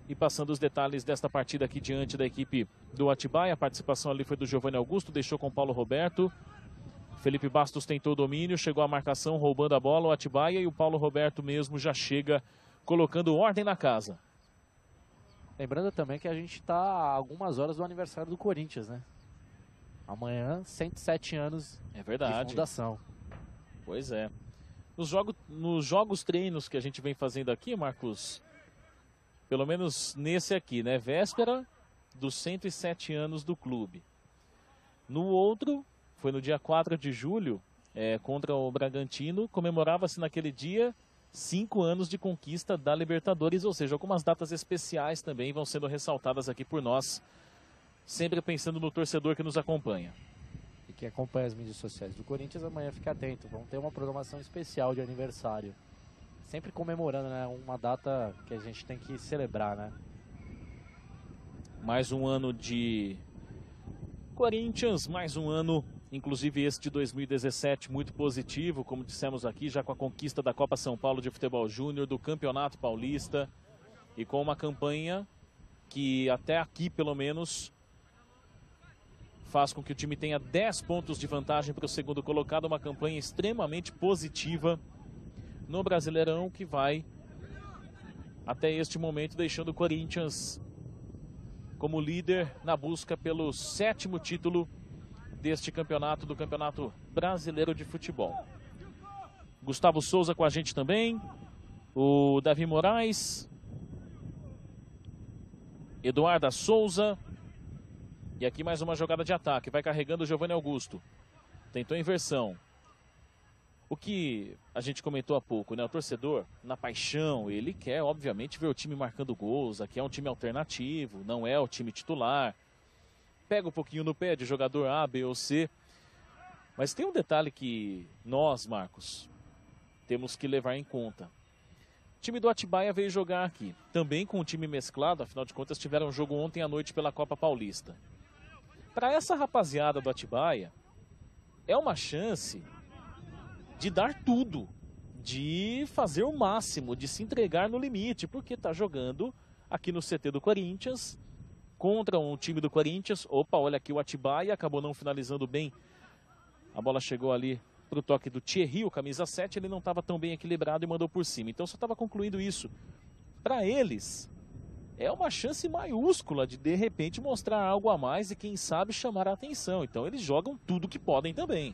S3: e passando os detalhes desta partida aqui diante da equipe do Atibaia. A participação ali foi do Giovanni Augusto, deixou com o Paulo Roberto. Felipe Bastos tentou o domínio, chegou a marcação, roubando a bola, o Atibaia, e o Paulo Roberto mesmo já chega colocando ordem na casa.
S1: Lembrando também que a gente está a algumas horas do aniversário do Corinthians, né? Amanhã, 107 anos de fundação.
S3: Pois é. Nos jogos treinos que a gente vem fazendo aqui, Marcos, pelo menos nesse aqui, né? Véspera dos 107 anos do clube. No outro, foi no dia 4 de julho, contra o Bragantino, comemorava-se naquele dia 5 anos de conquista da Libertadores, ou seja, algumas datas especiais também vão sendo ressaltadas aqui por nós, sempre pensando no torcedor que nos acompanha.
S1: E quem acompanha as mídias sociais do Corinthians, amanhã fica atento. Vão ter uma programação especial de aniversário. Sempre comemorando, né? Uma data que a gente tem que celebrar, né?
S3: Mais um ano de Corinthians, mais um ano, inclusive esse de 2017, muito positivo, como dissemos aqui, já com a conquista da Copa São Paulo de Futebol Júnior, do Campeonato Paulista, e com uma campanha que até aqui, pelo menos, faz com que o time tenha 10 pontos de vantagem para o segundo colocado, uma campanha extremamente positiva no Brasileirão, que vai, até este momento, deixando o Corinthians como líder na busca pelo 7º título deste campeonato, do Campeonato Brasileiro de Futebol. Gustavo Souza com a gente também, o Davi Moraes, Eduarda Souza, e aqui mais uma jogada de ataque, vai carregando o Giovanni Augusto, tentou inversão. O que a gente comentou há pouco, né? O torcedor, na paixão, ele quer, obviamente, ver o time marcando gols. Aqui é um time alternativo, não é o time titular. Pega um pouquinho no pé de jogador A, B ou C. Mas tem um detalhe que nós, Marcos, temos que levar em conta. O time do Atibaia veio jogar aqui, também com um time mesclado, afinal de contas tiveram um jogo ontem à noite pela Copa Paulista. Para essa rapaziada do Atibaia, é uma chance de dar tudo, de fazer o máximo, de se entregar no limite, porque está jogando aqui no CT do Corinthians, contra um time do Corinthians. Opa, olha aqui o Atibaia, acabou não finalizando bem. A bola chegou ali para o toque do Thierry, o camisa 7, ele não estava tão bem equilibrado e mandou por cima. Então só estava concluindo isso. Para eles, é uma chance maiúscula de repente mostrar algo a mais e quem sabe chamar a atenção. Então eles jogam tudo que podem também.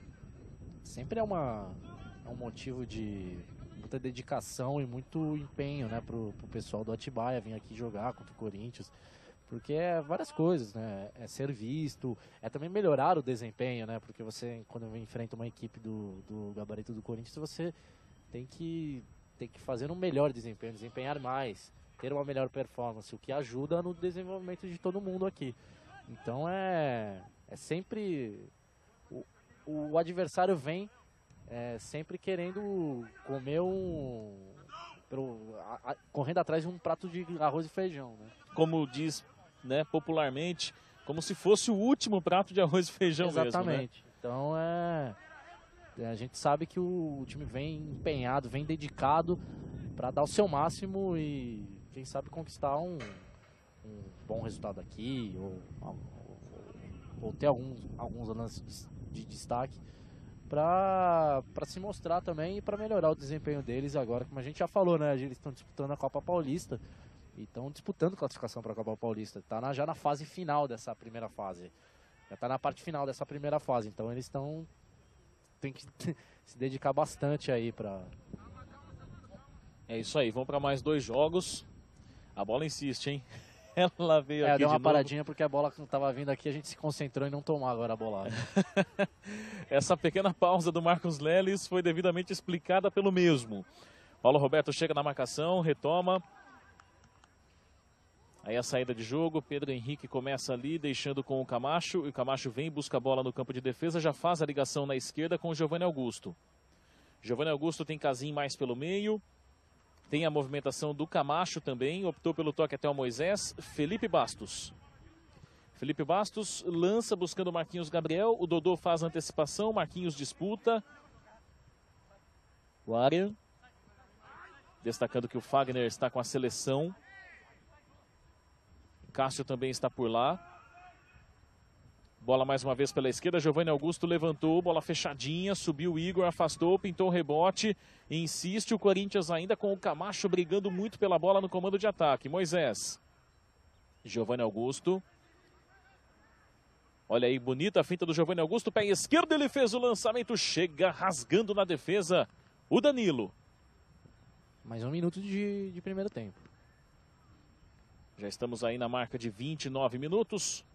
S1: Sempre é um motivo de muita dedicação e muito empenho, né, pro pessoal do Atibaia vir aqui jogar contra o Corinthians, porque é várias coisas, né, é ser visto, é também melhorar o desempenho, né, porque você, quando enfrenta uma equipe do gabarito do Corinthians, você tem que fazer um melhor desempenho, desempenhar mais, ter uma melhor performance, o que ajuda no desenvolvimento de todo mundo aqui. Então é sempre o adversário vem sempre querendo comer correndo atrás de um prato de arroz e feijão, né?
S3: Como diz, né, popularmente, como se fosse o último prato de arroz e feijão.
S1: Exatamente.
S3: Mesmo, né?
S1: Então a gente sabe que o time vem empenhado, vem dedicado para dar o seu máximo e quem sabe conquistar um bom resultado aqui ou ter alguns lances de destaque para se mostrar também e para melhorar o desempenho deles agora, como a gente já falou, né? Eles estão disputando a Copa Paulista e estão disputando classificação para a Copa Paulista. Está já na fase final dessa primeira fase. Já está na parte final dessa primeira fase. Então eles tem que se dedicar bastante aí para...
S3: É isso aí, vamos para mais 2 jogos. A bola insiste, hein? Ela veio aqui
S1: deu uma
S3: de
S1: paradinha porque a bola que estava vindo aqui, a gente se concentrou em não tomar agora a bola.
S3: Essa pequena pausa do Marcos Leles foi devidamente explicada pelo mesmo. Paulo Roberto chega na marcação, retoma. Aí a saída de jogo, Pedro Henrique começa ali, deixando com o Camacho. E o Camacho vem, busca a bola no campo de defesa, já faz a ligação na esquerda com o Giovanni Augusto. Giovanni Augusto tem Casim mais pelo meio. Tem a movimentação do Camacho também, optou pelo toque até o Moisés. Felipe Bastos. Felipe Bastos lança buscando o Marquinhos Gabriel. O Dodô faz a antecipação, Marquinhos disputa. O área. Destacando que o Fagner está com a seleção. Cássio também está por lá. Bola mais uma vez pela esquerda, Giovanni Augusto levantou, bola fechadinha, subiu o Igor, afastou, pintou o rebote, insiste o Corinthians ainda com o Camacho brigando muito pela bola no comando de ataque. Moisés, Giovanni Augusto, olha aí, bonita a finta do Giovanni Augusto, pé esquerdo, ele fez o lançamento, chega rasgando na defesa o Danilo.
S1: Mais 1 minuto de primeiro tempo.
S3: Já estamos aí na marca de 29 minutos.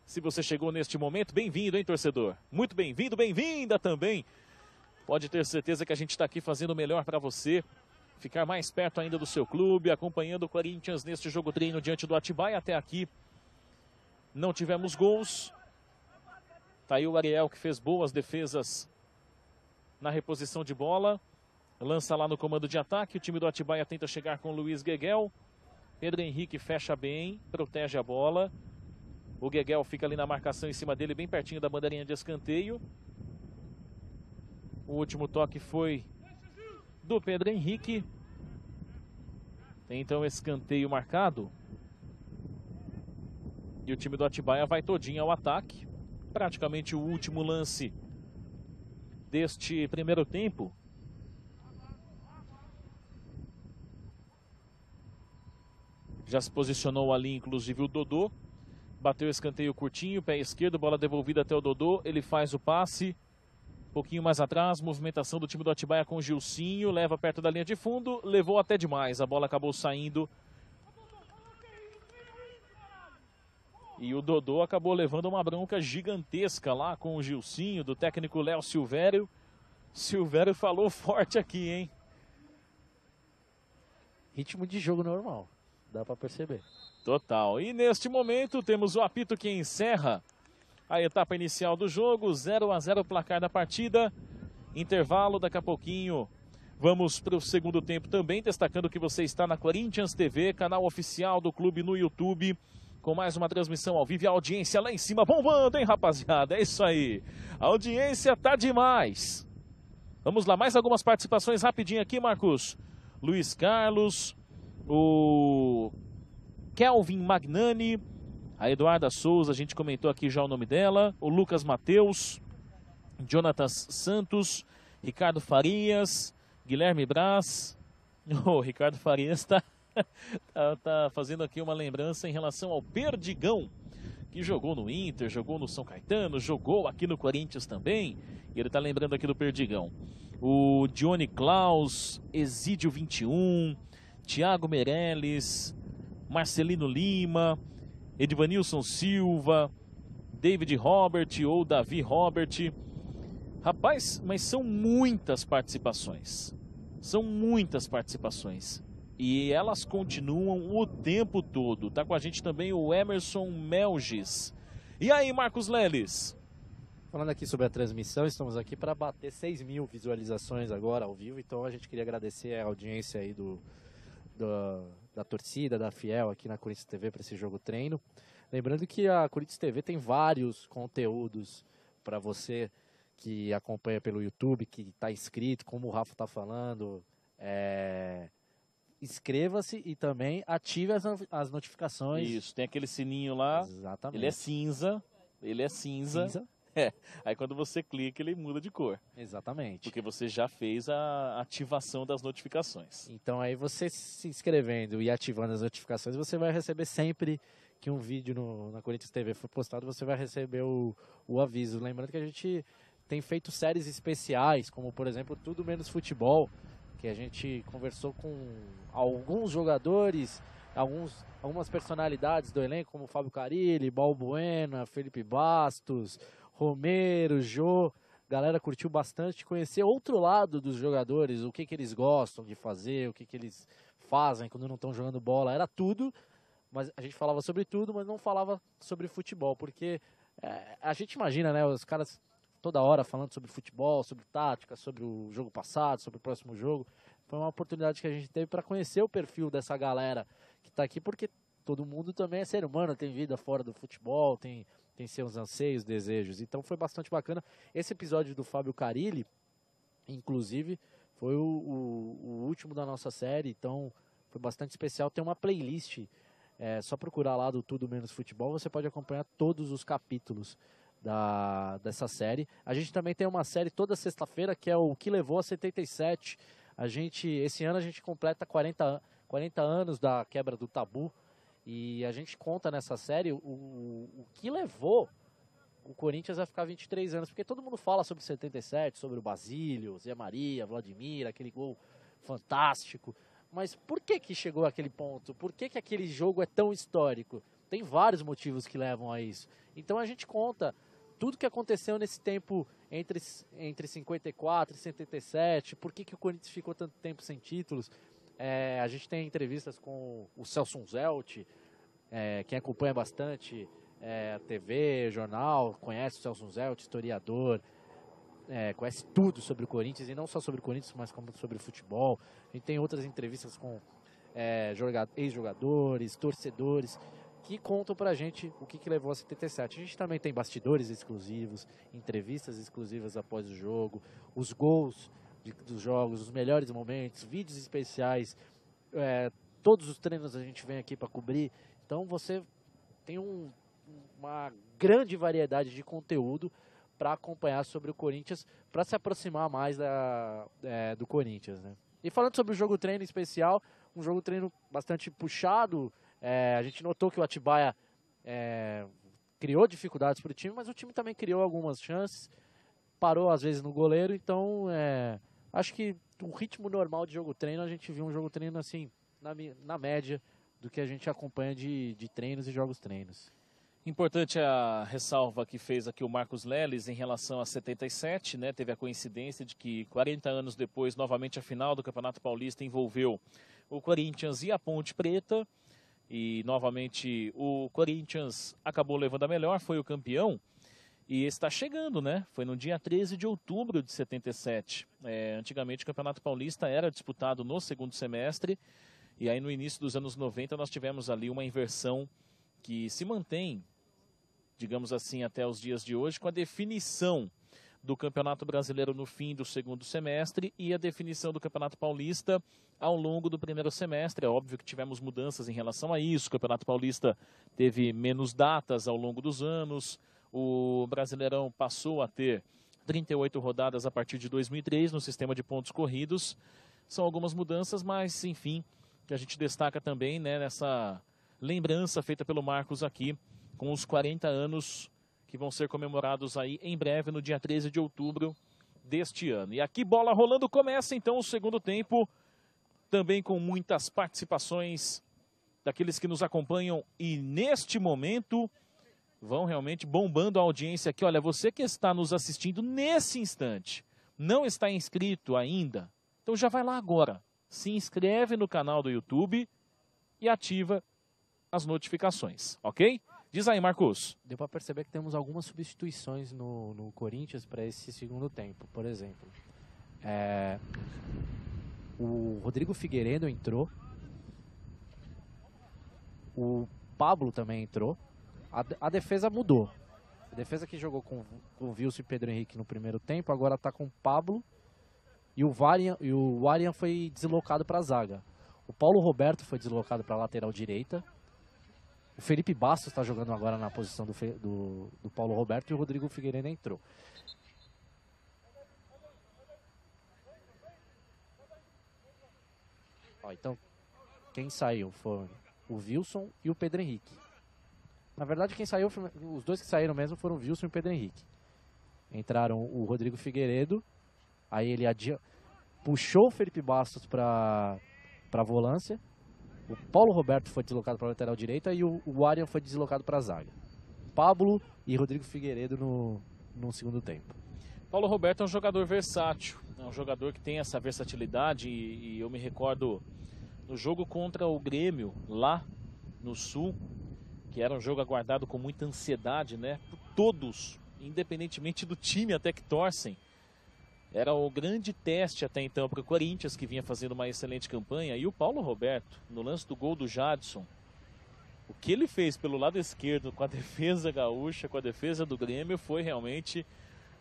S3: Se você chegou neste momento, bem-vindo, hein, torcedor? Muito bem-vindo, bem-vinda também. Pode ter certeza que a gente está aqui fazendo o melhor para você. Ficar mais perto ainda do seu clube, acompanhando o Corinthians neste jogo treino diante do Atibaia. Até aqui não tivemos gols. Tá aí o Ariel, que fez boas defesas na reposição de bola. Lança lá no comando de ataque. O time do Atibaia tenta chegar com o Luiz Gueguel. Pedro Henrique fecha bem, protege a bola. O Gueguel fica ali na marcação em cima dele, bem pertinho da bandeirinha de escanteio. O último toque foi do Pedro Henrique. Tem então escanteio marcado. E o time do Atibaia vai todinho ao ataque. Praticamente o último lance deste primeiro tempo. Já se posicionou ali, inclusive, o Dodô. Bateu o escanteio curtinho, pé esquerdo, bola devolvida até o Dodô. Ele faz o passe. Um pouquinho mais atrás, movimentação do time do Atibaia com o Gilcinho. Leva perto da linha de fundo, levou até demais. A bola acabou saindo. E o Dodô acabou levando uma bronca gigantesca lá com o Gilcinho, do técnico Léo Silvério. Silvério falou forte aqui, hein?
S1: Ritmo de jogo normal, dá pra perceber.
S3: Total. E neste momento temos o apito que encerra a etapa inicial do jogo. 0-0 o placar da partida. Intervalo, daqui a pouquinho vamos para o segundo tempo também, destacando que você está na Corinthians TV, canal oficial do clube no YouTube, com mais uma transmissão ao vivo e a audiência lá em cima bombando, hein, rapaziada? É isso aí. A audiência tá demais. Vamos lá, mais algumas participações rapidinho aqui, Marcos. Luiz Carlos, o Kelvin Magnani, a Eduarda Souza, a gente comentou aqui já o nome dela, o Lucas Mateus, Jonatas Santos, Ricardo Farias, Guilherme Braz. O Ricardo Farias tá fazendo aqui uma lembrança em relação ao Perdigão, que jogou no Inter, jogou no São Caetano, jogou aqui no Corinthians também. E ele tá lembrando aqui do Perdigão. O Johnny Klaus, Exídio 21, Thiago Meirelles, Marcelino Lima, Edvanilson Silva, David Robert ou Davi Robert. Rapaz, mas são muitas participações. São muitas participações. E elas continuam o tempo todo. Tá com a gente também o Emerson Melges. E aí, Marcos Leles?
S1: Falando aqui sobre a transmissão, estamos aqui para bater 6.000 visualizações agora ao vivo. Então a gente queria agradecer a audiência aí da torcida, da Fiel aqui na Corinthians TV para esse jogo treino. Lembrando que a Corinthians TV tem vários conteúdos para você que acompanha pelo YouTube, que está inscrito, como o Rafa está falando. Inscreva-se e também ative as notificações.
S3: Isso, tem aquele sininho lá.
S1: Exatamente.
S3: Ele é cinza. Ele é cinza. Aí quando você clica, ele muda de cor.
S1: Exatamente.
S3: Porque você já fez a ativação das notificações.
S1: Então aí você se inscrevendo e ativando as notificações, você vai receber sempre que um vídeo na Corinthians TV for postado, você vai receber o aviso. Lembrando que a gente tem feito séries especiais, como por exemplo Tudo Menos Futebol, que a gente conversou com alguns jogadores, algumas personalidades do elenco, como Fábio Carilli, Balbuena, Felipe Bastos, Romero, Jô. Galera curtiu bastante conhecer outro lado dos jogadores, o que eles gostam de fazer, o que eles fazem quando não estão jogando bola. Era tudo, mas a gente falava sobre tudo, mas não falava sobre futebol, porque a gente imagina, né, os caras toda hora falando sobre futebol, sobre tática, sobre o jogo passado, sobre o próximo jogo. Foi uma oportunidade que a gente teve para conhecer o perfil dessa galera que está aqui, porque todo mundo também é ser humano, tem vida fora do futebol, tem seus anseios, desejos. Então foi bastante bacana. Esse episódio do Fábio Carilli, inclusive, foi o último da nossa série, então foi bastante especial. Tem uma playlist, só procurar lá do Tudo Menos Futebol, você pode acompanhar todos os capítulos dessa série. A gente também tem uma série toda sexta-feira, que é o Que Levou a 77. Esse ano a gente completa 40 anos da quebra do tabu. E a gente conta nessa série o que levou o Corinthians a ficar 23 anos. Porque todo mundo fala sobre 77, sobre o Basílio, Zé Maria, Vladimir, aquele gol fantástico. Mas por que chegou àquele ponto? Por que aquele jogo é tão histórico? Tem vários motivos que levam a isso. Então a gente conta tudo que aconteceu nesse tempo entre 54 e 77. Por que o Corinthians ficou tanto tempo sem títulos? A gente tem entrevistas com o Celso Zelt, quem acompanha bastante TV, jornal, conhece o Celso Zelt, historiador, conhece tudo sobre o Corinthians, e não só sobre o Corinthians, mas como sobre o futebol. A gente tem outras entrevistas com ex-jogadores, torcedores, que contam pra gente o que levou a 77. A gente também tem bastidores exclusivos, entrevistas exclusivas após o jogo, os gols dos jogos, os melhores momentos, vídeos especiais, todos os treinos a gente vem aqui para cobrir. Então você tem uma grande variedade de conteúdo para acompanhar sobre o Corinthians, para se aproximar mais do Corinthians, né? E falando sobre o jogo treino especial, um jogo treino bastante puxado, a gente notou que o Atibaia criou dificuldades para o time, mas o time também criou algumas chances, parou às vezes no goleiro, então acho que o ritmo normal de jogo treino, a gente viu um jogo treino assim, na média do que a gente acompanha de treinos e jogos treinos.
S3: Importante a ressalva que fez aqui o Marcos Leles em relação a 77, né? Teve a coincidência de que 40 anos depois, novamente a final do Campeonato Paulista envolveu o Corinthians e a Ponte Preta. E novamente o Corinthians acabou levando a melhor, foi o campeão. E está chegando, né? Foi no dia 13 de outubro de 77. Antigamente o Campeonato Paulista era disputado no segundo semestre. E aí no início dos anos 90 nós tivemos ali uma inversão que se mantém, digamos assim, até os dias de hoje, com a definição do Campeonato Brasileiro no fim do segundo semestre e a definição do Campeonato Paulista ao longo do primeiro semestre. É óbvio que tivemos mudanças em relação a isso. O Campeonato Paulista teve menos datas ao longo dos anos. O Brasileirão passou a ter 38 rodadas a partir de 2003 no sistema de pontos corridos. São algumas mudanças, mas, enfim, que a gente destaca também, né, nessa lembrança feita pelo Marcos aqui, com os 40 anos que vão ser comemorados aí em breve, no dia 13 de outubro deste ano. E aqui, bola rolando, começa então o segundo tempo, também com muitas participações daqueles que nos acompanham e neste momento vão realmente bombando a audiência aqui. Olha, você que está nos assistindo nesse instante, não está inscrito ainda, então já vai lá agora, se inscreve no canal do YouTube e ativa as notificações, ok? Diz aí, Marcos.
S1: Deu para perceber que temos algumas substituições no Corinthians para esse segundo tempo. Por exemplo, o Rodrigo Figueiredo entrou, o Pablo também entrou, a defesa mudou. A defesa que jogou com o Wilson e Pedro Henrique no primeiro tempo, agora está com o Pablo e o Varian foi deslocado para a zaga. O Paulo Roberto foi deslocado para a lateral direita. O Felipe Bastos está jogando agora na posição do Paulo Roberto e o Rodrigo Figueiredo entrou. Então, quem saiu foram o Wilson e o Pedro Henrique. Na verdade, os dois que saíram mesmo foram o Wilson e o Pedro Henrique. Entraram o Rodrigo Figueiredo, aí ele puxou o Felipe Bastos para a volância. O Paulo Roberto foi deslocado para a lateral direita e o Arian foi deslocado para a zaga. Pablo e Rodrigo Figueiredo no segundo tempo.
S3: Paulo Roberto é um jogador versátil, é um jogador que tem essa versatilidade e eu me recordo no jogo contra o Grêmio, lá no Sul, que era um jogo aguardado com muita ansiedade, né? Por todos, independentemente do time até que torcem. Era o grande teste até então para o Corinthians, que vinha fazendo uma excelente campanha. E o Paulo Roberto, no lance do gol do Jadson, o que ele fez pelo lado esquerdo com a defesa gaúcha, com a defesa do Grêmio, foi realmente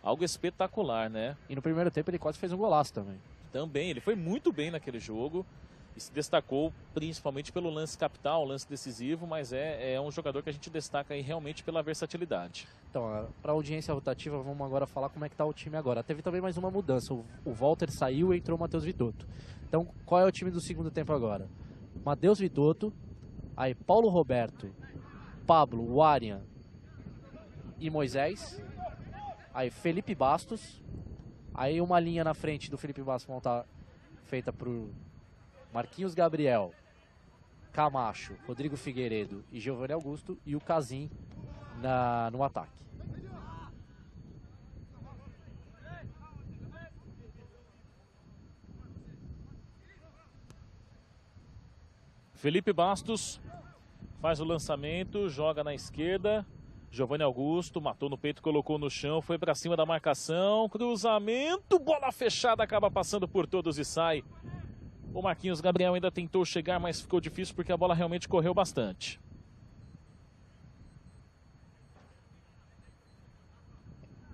S3: algo espetacular, né?
S1: E no primeiro tempo ele quase fez um golaço também.
S3: Também, ele foi muito bem naquele jogo e se destacou principalmente pelo lance capital, lance decisivo, mas é um jogador que a gente destaca aí realmente pela versatilidade.
S1: Então, para a audiência rotativa, vamos agora falar como é que está o time agora. Teve também mais uma mudança, o Walter saiu e entrou o Matheus Vidotto. Então, qual é o time do segundo tempo agora? Matheus Vidotto, aí Paulo Roberto, Pablo, Arian e Moisés, aí Felipe Bastos, aí uma linha na frente do Felipe Bastos feita por Marquinhos Gabriel, Camacho, Rodrigo Figueiredo e Giovanni Augusto, e o Casim no ataque.
S3: Felipe Bastos faz o lançamento, joga na esquerda, Giovanni Augusto matou no peito, colocou no chão, foi para cima da marcação, cruzamento, bola fechada, acaba passando por todos e sai. O Marquinhos Gabriel ainda tentou chegar, mas ficou difícil porque a bola realmente correu bastante.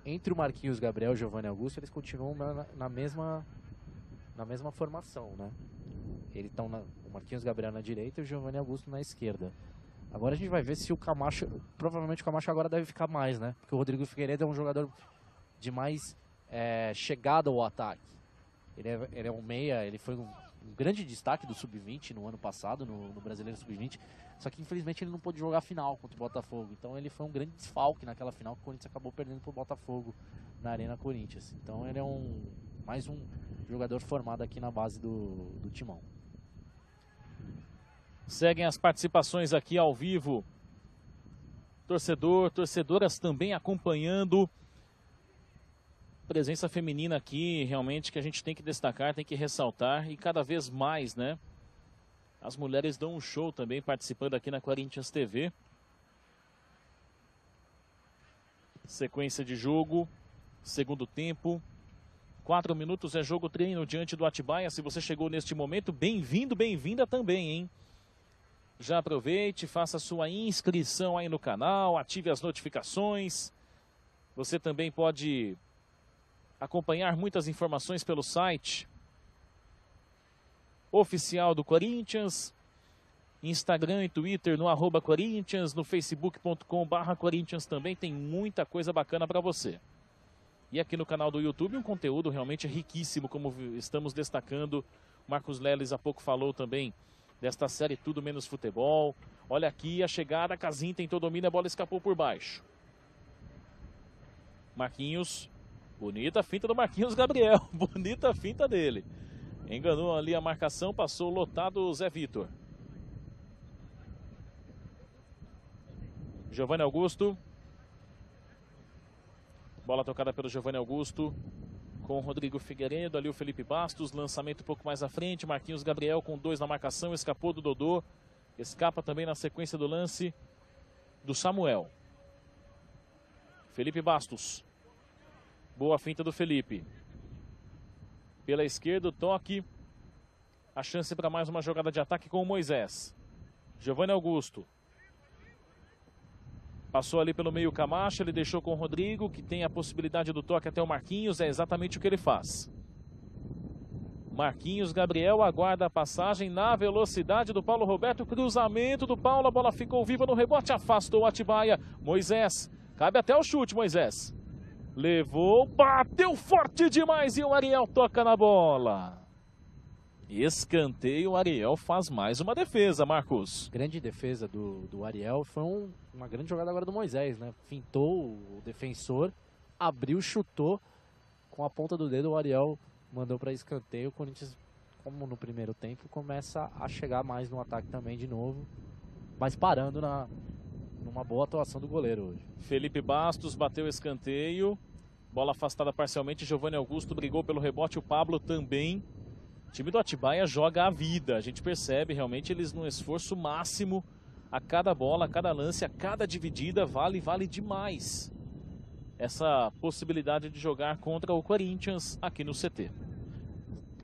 S1: Entre o Marquinhos Gabriel e o Giovanni Augusto, eles continuam na mesma formação, né? O Marquinhos Gabriel na direita e o Giovanni Augusto na esquerda. Agora a gente vai ver se o Camacho, provavelmente o Camacho agora deve ficar mais, né? Porque o Rodrigo Figueiredo é um jogador de mais chegada ao ataque. Ele é um meia, ele foi um grande destaque do Sub-20 no ano passado, no Brasileiro Sub-20. Só que infelizmente ele não pôde jogar a final contra o Botafogo. Então ele foi um grande desfalque naquela final que o Corinthians acabou perdendo para o Botafogo na Arena Corinthians. Então ele é mais um jogador formado aqui na base do Timão.
S3: Seguem as participações aqui ao vivo. Torcedoras também acompanhando. Presença feminina aqui, realmente, que a gente tem que destacar, tem que ressaltar. E cada vez mais, né? As mulheres dão um show também, participando aqui na Corinthians TV. Sequência de jogo, segundo tempo. 4 minutos é jogo treino diante do Atibaia. Se você chegou neste momento, bem-vindo, bem-vinda também, hein? Já aproveite, faça sua inscrição aí no canal, ative as notificações. Você também pode acompanhar muitas informações pelo site oficial do Corinthians, Instagram e Twitter no @Corinthians, no facebook.com/Corinthians também tem muita coisa bacana para você. E aqui no canal do YouTube um conteúdo realmente riquíssimo, como estamos destacando. Marcos Leles há pouco falou também desta série Tudo Menos Futebol. Olha aqui a chegada, Casim tentou domínio, a bola escapou por baixo. Marquinhos, bonita finta do Marquinhos Gabriel, bonita finta dele. Enganou ali a marcação, passou lotado o Zé Vitor. Giovanni Augusto. Bola tocada pelo Giovanni Augusto. Com o Rodrigo Figueiredo, ali o Felipe Bastos, lançamento um pouco mais à frente, Marquinhos Gabriel com 2 na marcação, escapou do Dodô, escapa também na sequência do lance do Samuel. Felipe Bastos, boa finta do Felipe. Pela esquerda o toque, a chance para mais uma jogada de ataque com o Moisés. Giovanni Augusto. Passou ali pelo meio Camacho, ele deixou com o Rodrigo, que tem a possibilidade do toque até o Marquinhos, é exatamente o que ele faz. Marquinhos Gabriel aguarda a passagem na velocidade do Paulo Roberto, cruzamento do Paulo, a bola ficou viva no rebote, afastou o Atibaia. Moisés, cabe até o chute, Moisés. Levou, bateu forte demais e o Ariel toca na bola. Escanteio, o Ariel faz mais uma defesa, Marcos.
S1: Grande defesa do Ariel, foi uma grande jogada agora do Moisés, né? Fintou o defensor, abriu, chutou, com a ponta do dedo o Ariel mandou para escanteio. O Corinthians, como no primeiro tempo, começa a chegar mais no ataque também de novo, mas parando numa boa atuação do goleiro hoje.
S3: Felipe Bastos bateu escanteio, bola afastada parcialmente, Giovanni Augusto brigou pelo rebote, o Pablo também. O time do Atibaia joga a vida, a gente percebe realmente eles num esforço máximo, a cada bola, a cada lance, a cada dividida, vale demais essa possibilidade de jogar contra o Corinthians aqui no CT.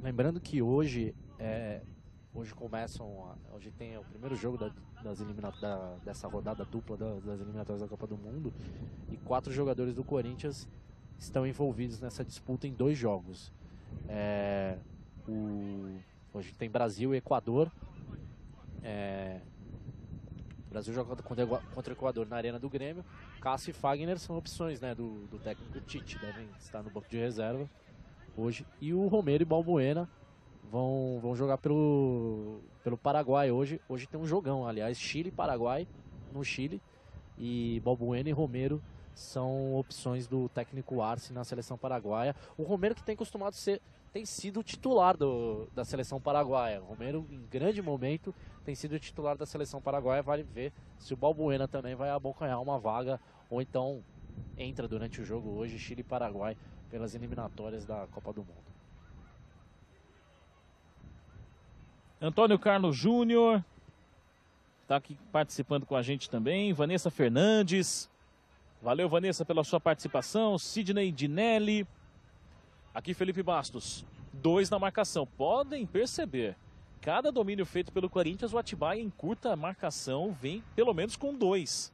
S1: Lembrando que hoje tem o primeiro jogo dessa rodada dupla das eliminatórias da Copa do Mundo, e 4 jogadores do Corinthians estão envolvidos nessa disputa em 2 jogos. Hoje tem Brasil e Equador. O Brasil joga contra o Equador na Arena do Grêmio. Cássio e Fagner são opções, né, do técnico Tite, devem estar no banco de reserva hoje. E o Romero e Balbuena vão jogar pelo Paraguai hoje. Hoje tem um jogão, aliás, Chile e Paraguai no Chile. E Balbuena e Romero são opções do técnico Arce na seleção paraguaia. O Romero que tem sido titular da seleção paraguaia. O Romero, em grande momento, tem sido titular da seleção paraguaia. Vale ver se o Balbuena também vai abocanhar uma vaga, ou então entra durante o jogo hoje, Chile e Paraguai, pelas eliminatórias da Copa do Mundo.
S3: Antônio Carlos Júnior está aqui participando com a gente também. Vanessa Fernandes. Valeu, Vanessa, pela sua participação. Sidney Dinelli. Aqui, Felipe Bastos. 2 na marcação. Podem perceber, cada domínio feito pelo Corinthians, o Atibaia em curta marcação vem pelo menos com 2.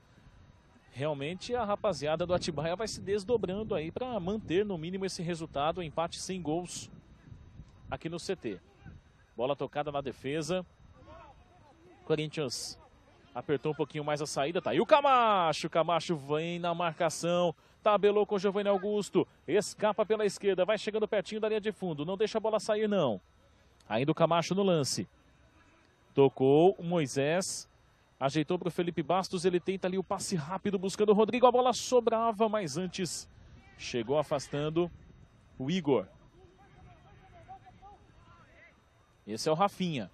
S3: Realmente a rapaziada do Atibaia vai se desdobrando aí para manter no mínimo esse resultado, empate sem gols aqui no CT. Bola tocada na defesa. Corinthians apertou um pouquinho mais a saída, tá aí o Camacho. Camacho vem na marcação, tabelou com o Giovanni Augusto, escapa pela esquerda, vai chegando pertinho da linha de fundo, não deixa a bola sair não. Ainda o Camacho no lance. Tocou o Moisés, ajeitou para o Felipe Bastos, ele tenta ali o passe rápido buscando o Rodrigo, a bola sobrava, mas antes chegou afastando o Igor. Esse é o Rafinha,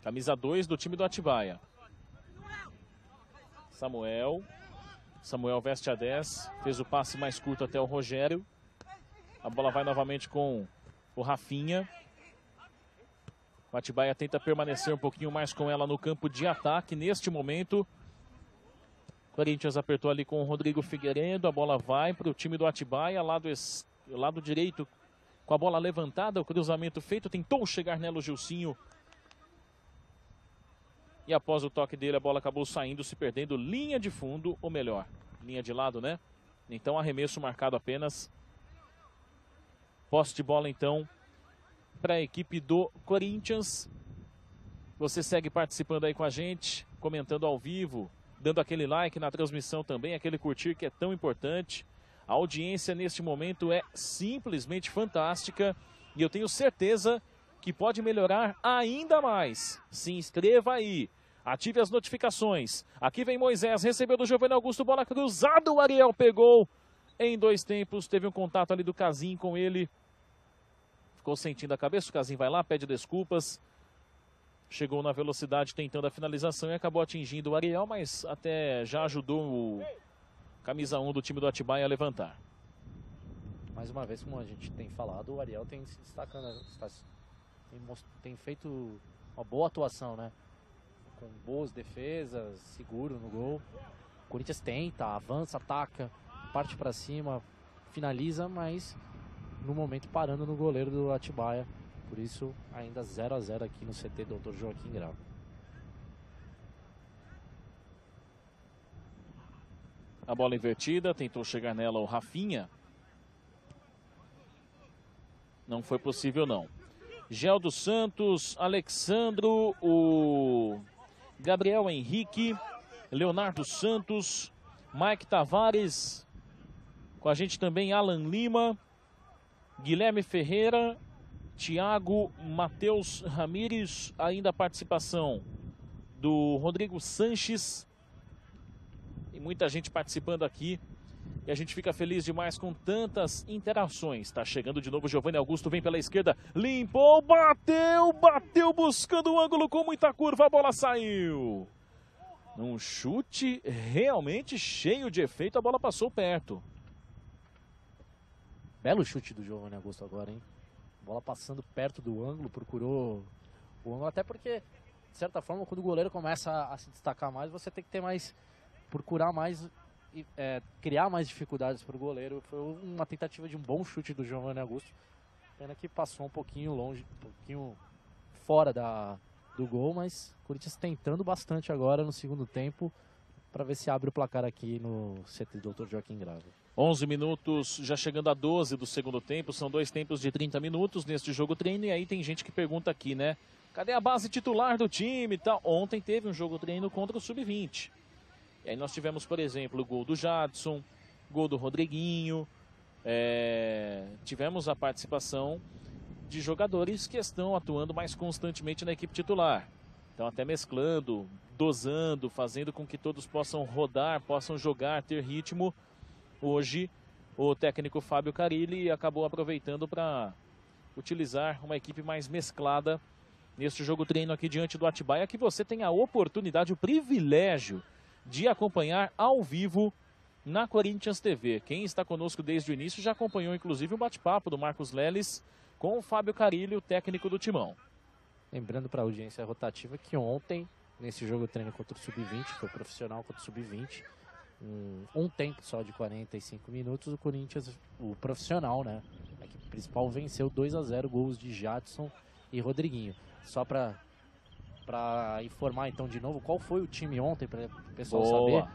S3: camisa 2 do time do Atibaia. Samuel veste a 10, fez o passe mais curto até o Rogério. A bola vai novamente com o Rafinha. O Atibaia tenta permanecer um pouquinho mais com ela no campo de ataque. Neste momento, o Corinthians apertou ali com o Rodrigo Figueiredo. A bola vai para o time do Atibaia, lado direito, com a bola levantada. O cruzamento feito, tentou chegar nela o Gilcinho. E após o toque dele, a bola acabou saindo, se perdendo linha de fundo, ou melhor, linha de lado, né? Então, arremesso marcado apenas. Posse de bola, então, para a equipe do Corinthians. Você segue participando aí com a gente, comentando ao vivo, dando aquele like na transmissão também, aquele curtir que é tão importante. A audiência neste momento é simplesmente fantástica e eu tenho certeza que pode melhorar ainda mais. Se inscreva aí. Ative as notificações. Aqui vem Moisés, recebeu do Giovanni Augusto, bola cruzada, o Ariel pegou em 2 tempos. Teve um contato ali do Casim com ele. Ficou sentindo a cabeça, o Casim vai lá, pede desculpas. Chegou na velocidade tentando a finalização e acabou atingindo o Ariel, mas até já ajudou o camisa 1 do time do Atibaia a levantar.
S1: Mais uma vez, como a gente tem falado, o Ariel tem se destacando, tem feito uma boa atuação, né? Com boas defesas, seguro no gol. O Corinthians tenta, avança, ataca, parte para cima, finaliza, mas no momento parando no goleiro do Atibaia. Por isso, ainda 0 a 0 aqui no CT Dr. Joaquim Grau.
S3: A bola invertida, tentou chegar nela o Rafinha. Não foi possível não. Geldo Santos, Alexandro, o Gabriel Henrique, Leonardo Santos, Mike Tavares, com a gente também Alan Lima, Guilherme Ferreira, Thiago, Matheus Ramires, ainda a participação do Rodrigo Sanches. E muita gente participando aqui. E a gente fica feliz demais com tantas interações. Tá chegando de novo Giovanni Augusto, vem pela esquerda, limpou, bateu buscando o ângulo com muita curva, a bola saiu. Um chute realmente cheio de efeito, a bola passou perto.
S1: Belo chute do Giovanni Augusto agora, hein? Bola passando perto do ângulo, procurou o ângulo, até porque, de certa forma, quando o goleiro começa a se destacar mais, você tem que ter mais, procurar mais, criar mais dificuldades para o goleiro. Foi uma tentativa de um bom chute do Giovanni Augusto, pena que passou um pouquinho longe, um pouquinho fora do gol, mas o Corinthians tentando bastante agora no segundo tempo, para ver se abre o placar aqui no CT Dr. Joaquim Grau.
S3: 11 minutos, já chegando a 12 do segundo tempo, são 2 tempos de 30 minutos neste jogo treino, e aí tem gente que pergunta aqui, né? Cadê a base titular do time e tal? Ontem teve um jogo treino contra o Sub-20. E aí nós tivemos, por exemplo, o gol do Jadson, gol do Rodriguinho, tivemos a participação de jogadores que estão atuando mais constantemente na equipe titular. Então até mesclando, dosando, fazendo com que todos possam rodar, possam jogar, ter ritmo. Hoje, o técnico Fábio Carilli acabou aproveitando para utilizar uma equipe mais mesclada neste jogo treino aqui diante do Atibaia, que você tem a oportunidade, o privilégio de acompanhar ao vivo na Corinthians TV. Quem está conosco desde o início já acompanhou, inclusive, o bate-papo do Marcos Leles com o Fábio Carilli, o técnico do Timão.
S1: Lembrando para a audiência rotativa que ontem, nesse jogo treino contra o Sub-20, foi profissional contra o Sub-20, um tempo só de 45 minutos, o Corinthians, o profissional, né? A equipe principal venceu 2-0, gols de Jadson e Rodriguinho. Só para informar então de novo qual foi o time ontem, para o pessoal saber.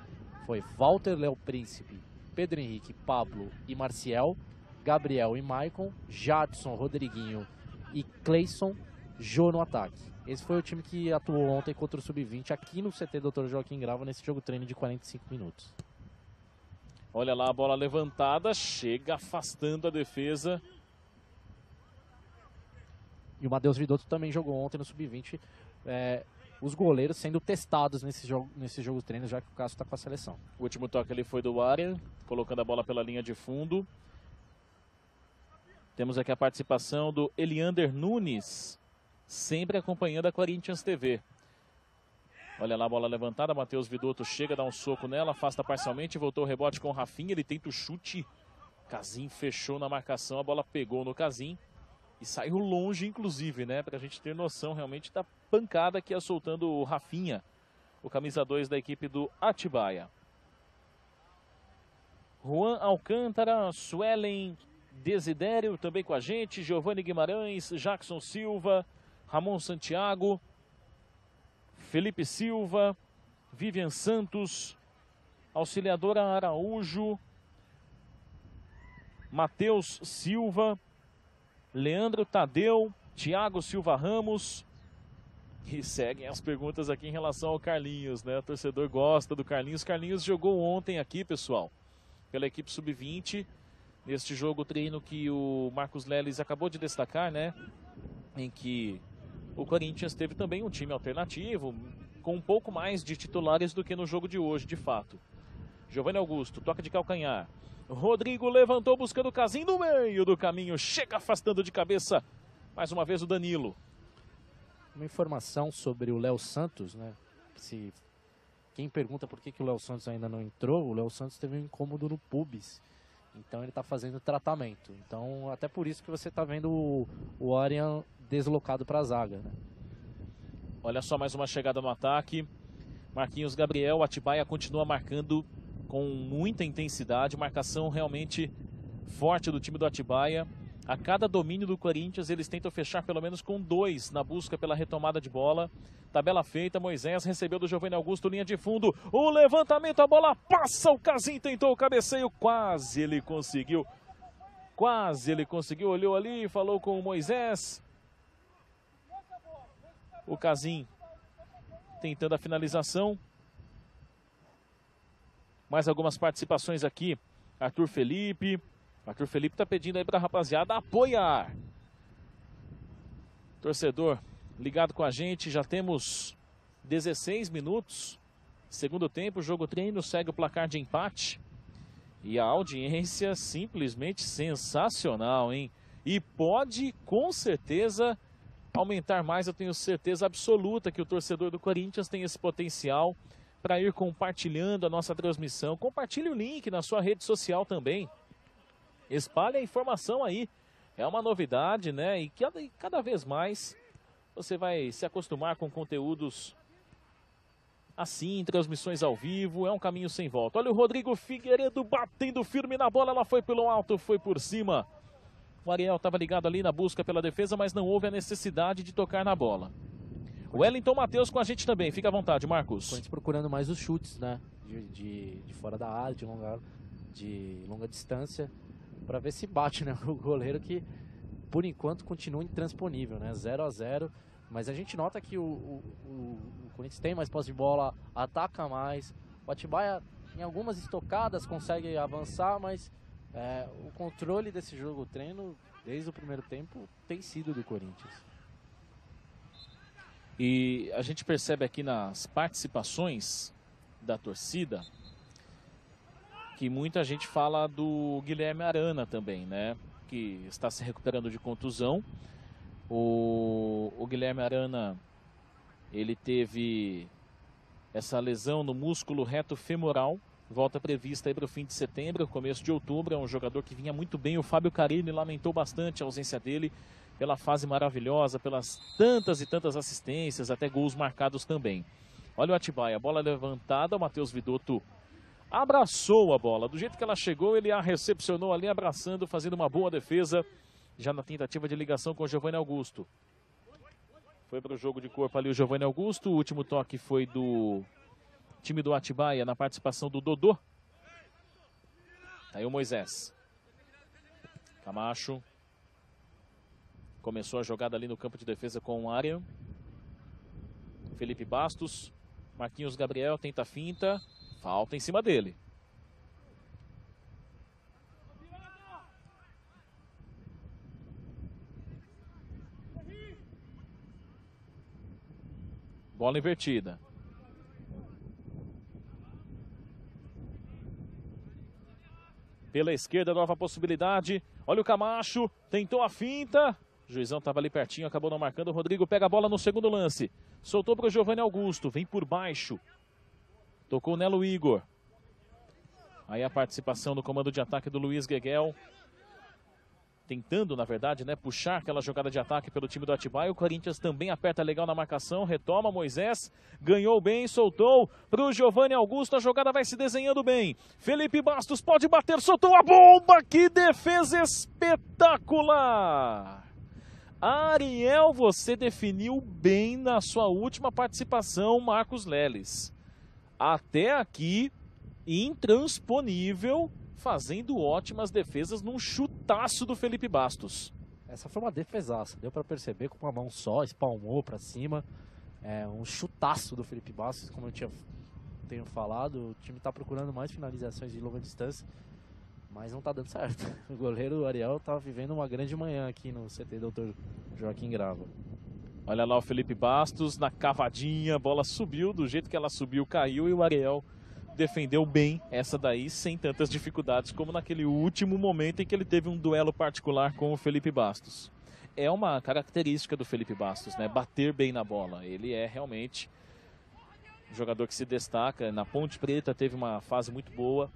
S1: Foi Walter, Léo Príncipe, Pedro Henrique, Pablo e Marcial, Gabriel e Maicon, Jadson, Rodriguinho e Cleison, Jô no ataque. Esse foi o time que atuou ontem contra o Sub-20 aqui no CT Dr. Joaquim Grava, nesse jogo treino de 45 minutos.
S3: Olha lá a bola levantada, chega afastando a defesa.
S1: E o Matheus Vidotto também jogou ontem no Sub-20. Os goleiros sendo testados nesse jogo treino, já que o Cássio está com a seleção.
S3: O último toque ali foi do Arian, colocando a bola pela linha de fundo. Temos aqui a participação do Eliander Nunes, sempre acompanhando a Corinthians TV. Olha lá a bola levantada, Matheus Vidotto chega, dá um soco nela, afasta parcialmente, voltou o rebote com o Rafinha, ele tenta o chute. Casim fechou na marcação, a bola pegou no Casim e saiu longe, inclusive, né? Pra gente ter noção realmente da pancada que ia soltando o Rafinha, o camisa 2 da equipe do Atibaia. Juan Alcântara, Suelen Desidério também com a gente, Giovanni Guimarães, Jackson Silva, Ramon Santiago, Felipe Silva, Vivian Santos, Auxiliadora Araújo, Matheus Silva, Leandro Tadeu, Thiago Silva Ramos. E seguem as perguntas aqui em relação ao Carlinhos, né? O torcedor gosta do Carlinhos. Carlinhos jogou ontem aqui, pessoal, pela equipe Sub-20. Neste jogo treino que o Marcos Leles acabou de destacar, né? Em que o Corinthians teve também um time alternativo, com um pouco mais de titulares do que no jogo de hoje, de fato. Giovanni Augusto, toca de calcanhar. Rodrigo levantou buscando o Casim no meio do caminho. Chega afastando de cabeça, mais uma vez o Danilo.
S1: Uma informação sobre o Léo Santos, né? Quem pergunta por que o Léo Santos ainda não entrou, o Léo Santos teve um incômodo no pubis. Então ele está fazendo tratamento. Então até por isso que você está vendo o Arian deslocado para a zaga, né?
S3: Olha só mais uma chegada no ataque. Marquinhos Gabriel, Atibaia continua marcando com muita intensidade. Marcação realmente forte do time do Atibaia. A cada domínio do Corinthians eles tentam fechar pelo menos com 2 na busca pela retomada de bola. Tabela feita, Moisés recebeu do Giovanni Augusto, linha de fundo. O levantamento, a bola passa, o Casim tentou o cabeceio, quase ele conseguiu. Olhou ali, falou com o Moisés. O Casim tentando a finalização. Mais algumas participações aqui. Arthur Felipe está pedindo aí para a rapaziada apoiar. Torcedor ligado com a gente, já temos 16 minutos. Segundo tempo, jogo treino, segue o placar de empate. E a audiência simplesmente sensacional, hein? E pode, com certeza, aumentar mais. Eu tenho certeza absoluta que o torcedor do Corinthians tem esse potencial para ir compartilhando a nossa transmissão. Compartilhe o link na sua rede social também. Espalhe a informação aí. É uma novidade, né? E cada vez mais você vai se acostumar com conteúdos assim, transmissões ao vivo. É um caminho sem volta. Olha o Rodrigo Figueiredo batendo firme na bola. Ela foi pelo alto, foi por cima. O Ariel estava ligado ali na busca pela defesa, mas não houve a necessidade de tocar na bola. O Wellington Matheus com a gente também. Fica à vontade, Marcos.
S1: A gente procurando mais os chutes, né? De fora da área, de longa distância, para ver se bate, né? O goleiro que, por enquanto, continua intransponível, né? 0-0. Mas a gente nota que o Corinthians tem mais posse de bola, ataca mais. O Atibaia, em algumas estocadas, consegue avançar, mas o controle desse jogo treino, desde o primeiro tempo, tem sido do Corinthians.
S3: E a gente percebe aqui nas participações da torcida que muita gente fala do Guilherme Arana também, né? Que está se recuperando de contusão. O Guilherme Arana, ele teve essa lesão no músculo reto femoral. Volta prevista aí para o fim de setembro, começo de outubro. É um jogador que vinha muito bem. O Fábio Carilli lamentou bastante a ausência dele pela fase maravilhosa, pelas tantas e tantas assistências, até gols marcados também. Olha o Atibaia, bola levantada, o Matheus Vidotto abraçou a bola. Do jeito que ela chegou, ele a recepcionou ali, abraçando, fazendo uma boa defesa. Já na tentativa de ligação com o Giovanni Augusto. Foi para o jogo de corpo ali o Giovanni Augusto. O último toque foi do time do Atibaia, na participação do Dodô. Tá aí o Moisés. Camacho. Começou a jogada ali no campo de defesa com o Arian. Felipe Bastos. Marquinhos Gabriel tenta a finta. Falta em cima dele. Bola invertida. Pela esquerda, nova possibilidade. Olha o Camacho. Tentou a finta. O juizão estava ali pertinho, acabou não marcando. O Rodrigo pega a bola no segundo lance. Soltou para o Giovanni Augusto. Vem por baixo. Tocou o Nelo Igor. Aí a participação no comando de ataque do Luiz Gueguel. Tentando, na verdade, né, puxar aquela jogada de ataque pelo time do Atibaia. O Corinthians também aperta legal na marcação. Retoma Moisés. Ganhou bem, soltou para o Giovanni Augusto. A jogada vai se desenhando bem. Felipe Bastos pode bater, soltou a bomba. Que defesa espetacular! Ariel, você definiu bem na sua última participação, Marcos Leles. Até aqui, intransponível, fazendo ótimas defesas num chutaço do Felipe Bastos.
S1: Essa foi uma defesaça, deu para perceber com uma mão só, espalmou para cima. Um chutaço do Felipe Bastos, como eu tenho falado. O time está procurando mais finalizações de longa distância, mas não está dando certo. O goleiro Ariel está vivendo uma grande manhã aqui no CT Dr. Joaquim Grava.
S3: Olha lá o Felipe Bastos na cavadinha, a bola subiu, do jeito que ela subiu, caiu, e o Ariel defendeu bem essa daí, sem tantas dificuldades como naquele último momento em que ele teve um duelo particular com o Felipe Bastos. É uma característica do Felipe Bastos, né? Bater bem na bola. Ele é realmente um jogador que se destaca. Na Ponte Preta teve uma fase muito boa.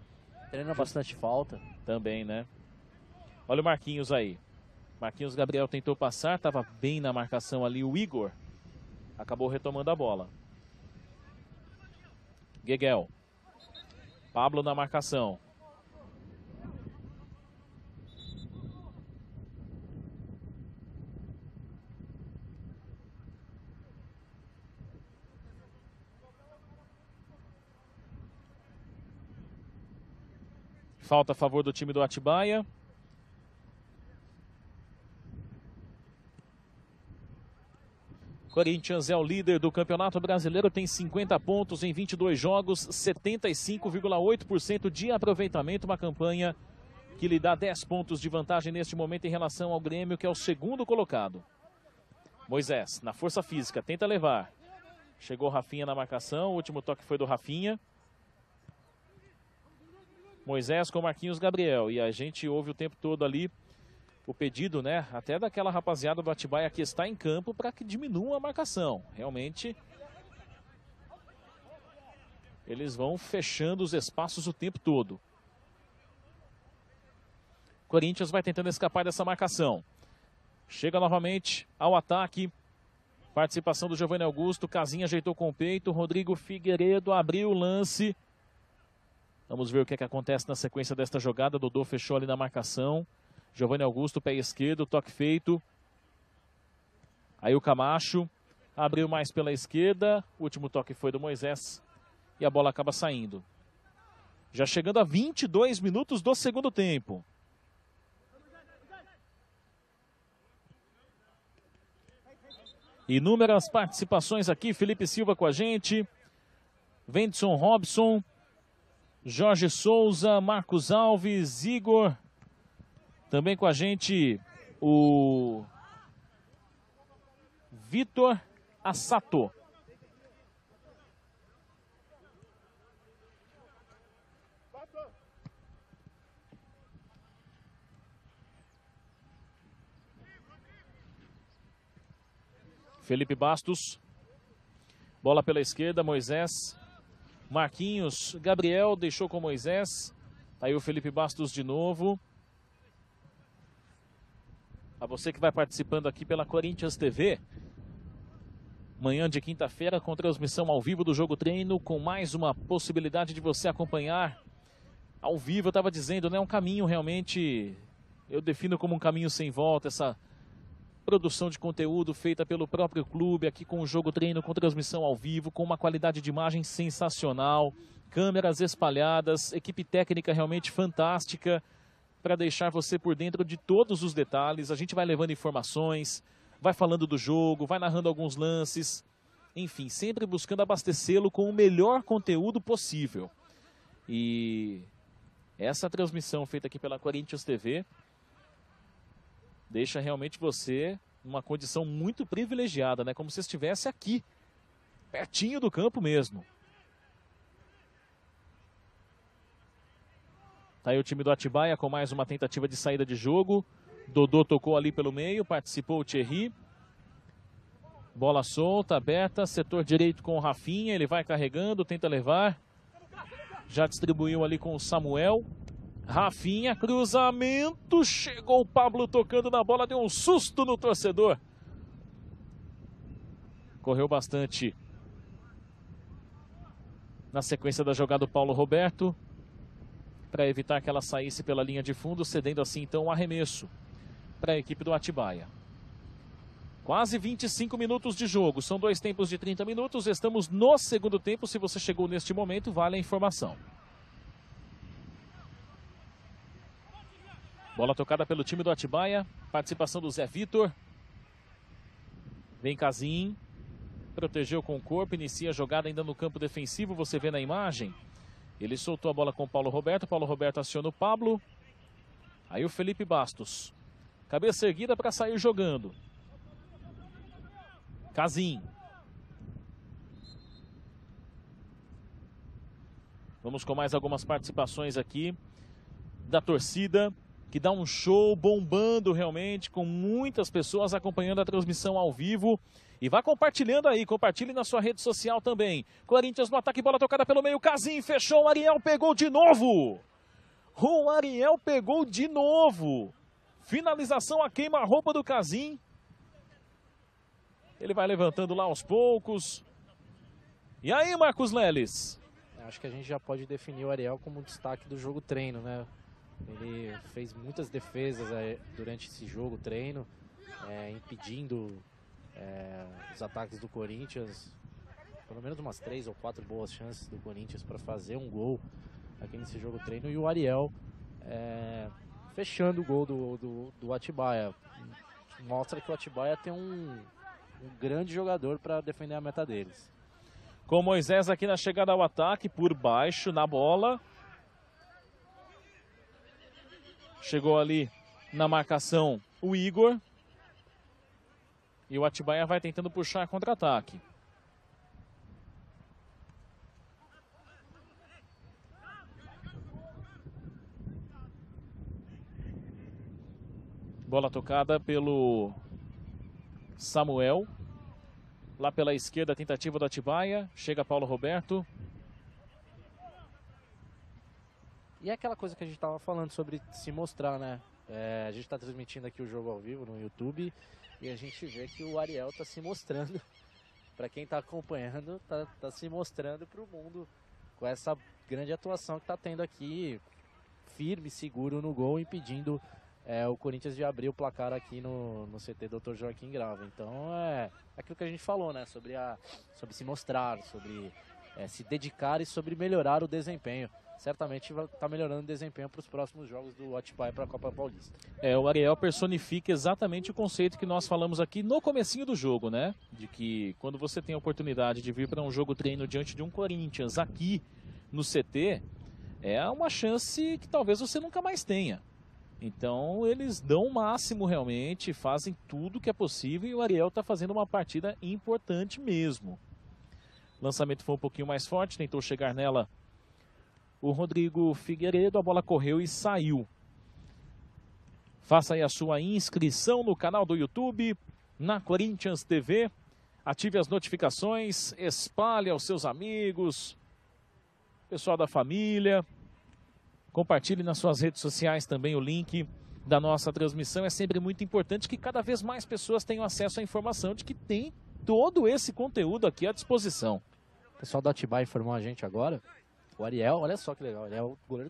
S1: Treina bastante falta.
S3: Também, né? Olha o Marquinhos aí. Marquinhos Gabriel tentou passar, estava bem na marcação ali. O Igor acabou retomando a bola. Gueguel. Pablo na marcação. Falta a favor do time do Atibaia. Corinthians é o líder do Campeonato Brasileiro, tem 50 pontos em 22 jogos, 75,8% de aproveitamento, uma campanha que lhe dá 10 pontos de vantagem neste momento em relação ao Grêmio, que é o segundo colocado. Moisés, na força física, tenta levar. Chegou Rafinha na marcação, o último toque foi do Rafinha. Moisés com Marquinhos Gabriel, e a gente ouve o tempo todo ali o pedido, né, até daquela rapaziada do Atibaia que está em campo para que diminua a marcação. Realmente, eles vão fechando os espaços o tempo todo. Corinthians vai tentando escapar dessa marcação. Chega novamente ao ataque. Participação do Giovanni Augusto. Casinha ajeitou com o peito. Rodrigo Figueiredo abriu o lance. Vamos ver o que é que acontece na sequência desta jogada. Dodô fechou ali na marcação. Giovanni Augusto, pé esquerdo, toque feito. Aí o Camacho abriu mais pela esquerda. O último toque foi do Moisés. E a bola acaba saindo. Já chegando a 22 minutos do segundo tempo. Inúmeras participações aqui. Felipe Silva com a gente. Vendson Robson. Jorge Souza, Marcos Alves, Igor. Também com a gente o Vitor Assato. Felipe Bastos. Bola pela esquerda, Moisés. Marquinhos Gabriel deixou com Moisés. Aí o Felipe Bastos de novo. A você que vai participando aqui pela Corinthians TV. Manhã de quinta-feira com transmissão ao vivo do Jogo Treino, com mais uma possibilidade de você acompanhar ao vivo, eu estava dizendo, né, um caminho realmente, eu defino como um caminho sem volta, essa produção de conteúdo feita pelo próprio clube, aqui com o jogo treino, com transmissão ao vivo, com uma qualidade de imagem sensacional, câmeras espalhadas, equipe técnica realmente fantástica, para deixar você por dentro de todos os detalhes. A gente vai levando informações, vai falando do jogo, vai narrando alguns lances, enfim, sempre buscando abastecê-lo com o melhor conteúdo possível. E essa transmissão feita aqui pela Corinthians TV deixa realmente você numa condição muito privilegiada, né? Como se estivesse aqui, pertinho do campo mesmo. Tá aí o time do Atibaia com mais uma tentativa de saída de jogo. Dodô tocou ali pelo meio, participou o Thierry. Bola solta, aberta, setor direito com o Rafinha, ele vai carregando, tenta levar. Já distribuiu ali com o Samuel. Rafinha, cruzamento, chegou o Pablo tocando na bola, deu um susto no torcedor. Correu bastante na sequência da jogada do Paulo Roberto, para evitar que ela saísse pela linha de fundo, cedendo assim então um arremesso para a equipe do Atibaia. Quase 25 minutos de jogo, são 2 tempos de 30 minutos, estamos no segundo tempo. Se você chegou neste momento, vale a informação. Bola tocada pelo time do Atibaia, participação do Zé Vitor. Vem Casim, protegeu com o corpo, inicia a jogada ainda no campo defensivo, você vê na imagem. Ele soltou a bola com o Paulo Roberto aciona o Pablo. Aí o Felipe Bastos, cabeça erguida para sair jogando. Casim. Vamos com mais algumas participações aqui da torcida, que dá um show bombando realmente, com muitas pessoas acompanhando a transmissão ao vivo. E vá compartilhando aí, compartilhe na sua rede social também. Corinthians no ataque, bola tocada pelo meio, Casim fechou, o Ariel pegou de novo. O Ariel pegou de novo. Finalização a queima-roupa do Casim. Ele vai levantando lá aos poucos. E aí, Marcos Leles?
S1: Acho que a gente já pode definir o Ariel como destaque do jogo treino, né? Ele fez muitas defesas durante esse jogo treino, impedindo os ataques do Corinthians. Pelo menos umas 3 ou 4 boas chances do Corinthians para fazer um gol aqui nesse jogo treino. E o Ariel fechando o gol do Atibaia. Mostra que o Atibaia tem um grande jogador para defender a meta deles.
S3: Com Moisés aqui na chegada ao ataque, por baixo na bola. Chegou ali na marcação o Igor. E o Atibaia vai tentando puxar contra-ataque. Bola tocada pelo Samuel. Lá pela esquerda, a tentativa do Atibaia. Chega Paulo Roberto.
S1: E é aquela coisa que a gente estava falando sobre se mostrar, né? A gente está transmitindo aqui o jogo ao vivo no YouTube e a gente vê que o Ariel está se mostrando, para quem está acompanhando, tá se mostrando para o mundo com essa grande atuação que está tendo aqui, firme, seguro no gol, impedindo o Corinthians de abrir o placar aqui no CT Dr. Joaquim Grava. Então é aquilo que a gente falou, né? Sobre se mostrar, sobre se dedicar e sobre melhorar o desempenho. Certamente vai estar melhorando o desempenho para os próximos jogos do Atibaia para a Copa Paulista.
S3: O Ariel personifica exatamente o conceito que nós falamos aqui no comecinho do jogo, né? De que quando você tem a oportunidade de vir para um jogo treino diante de um Corinthians aqui no CT, é uma chance que talvez você nunca mais tenha. Então eles dão o máximo realmente, fazem tudo que é possível e o Ariel está fazendo uma partida importante mesmo. O lançamento foi um pouquinho mais forte, tentou chegar nela o Rodrigo Figueiredo, a bola correu e saiu. Faça aí a sua inscrição no canal do YouTube, na Corinthians TV. Ative as notificações, espalhe aos seus amigos, pessoal da família. Compartilhe nas suas redes sociais também o link da nossa transmissão. É sempre muito importante que cada vez mais pessoas tenham acesso à informação de que tem todo esse conteúdo aqui à disposição.
S1: O pessoal do Atibaia informou a gente agora. O Ariel, olha só que legal, ele é o goleiro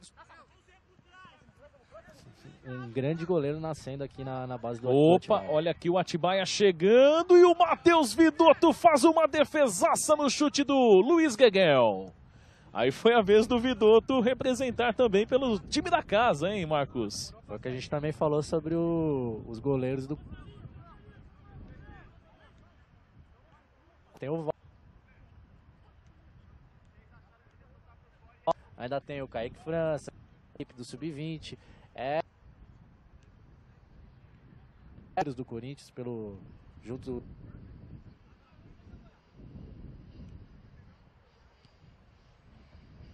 S1: um grande goleiro nascendo aqui na base do
S3: Opa,
S1: Atibaia.
S3: olha aqui o Atibaia chegando e o Matheus Vidotto faz uma defesaça no chute do Luiz Gueguel. Aí foi a vez do Vidotto representar também pelo time da casa, hein, Marcos?
S1: Foi o que a gente também falou sobre os goleiros do... Tem o... Ainda tem o Kaique França, a equipe do Sub-20. Do Corinthians junto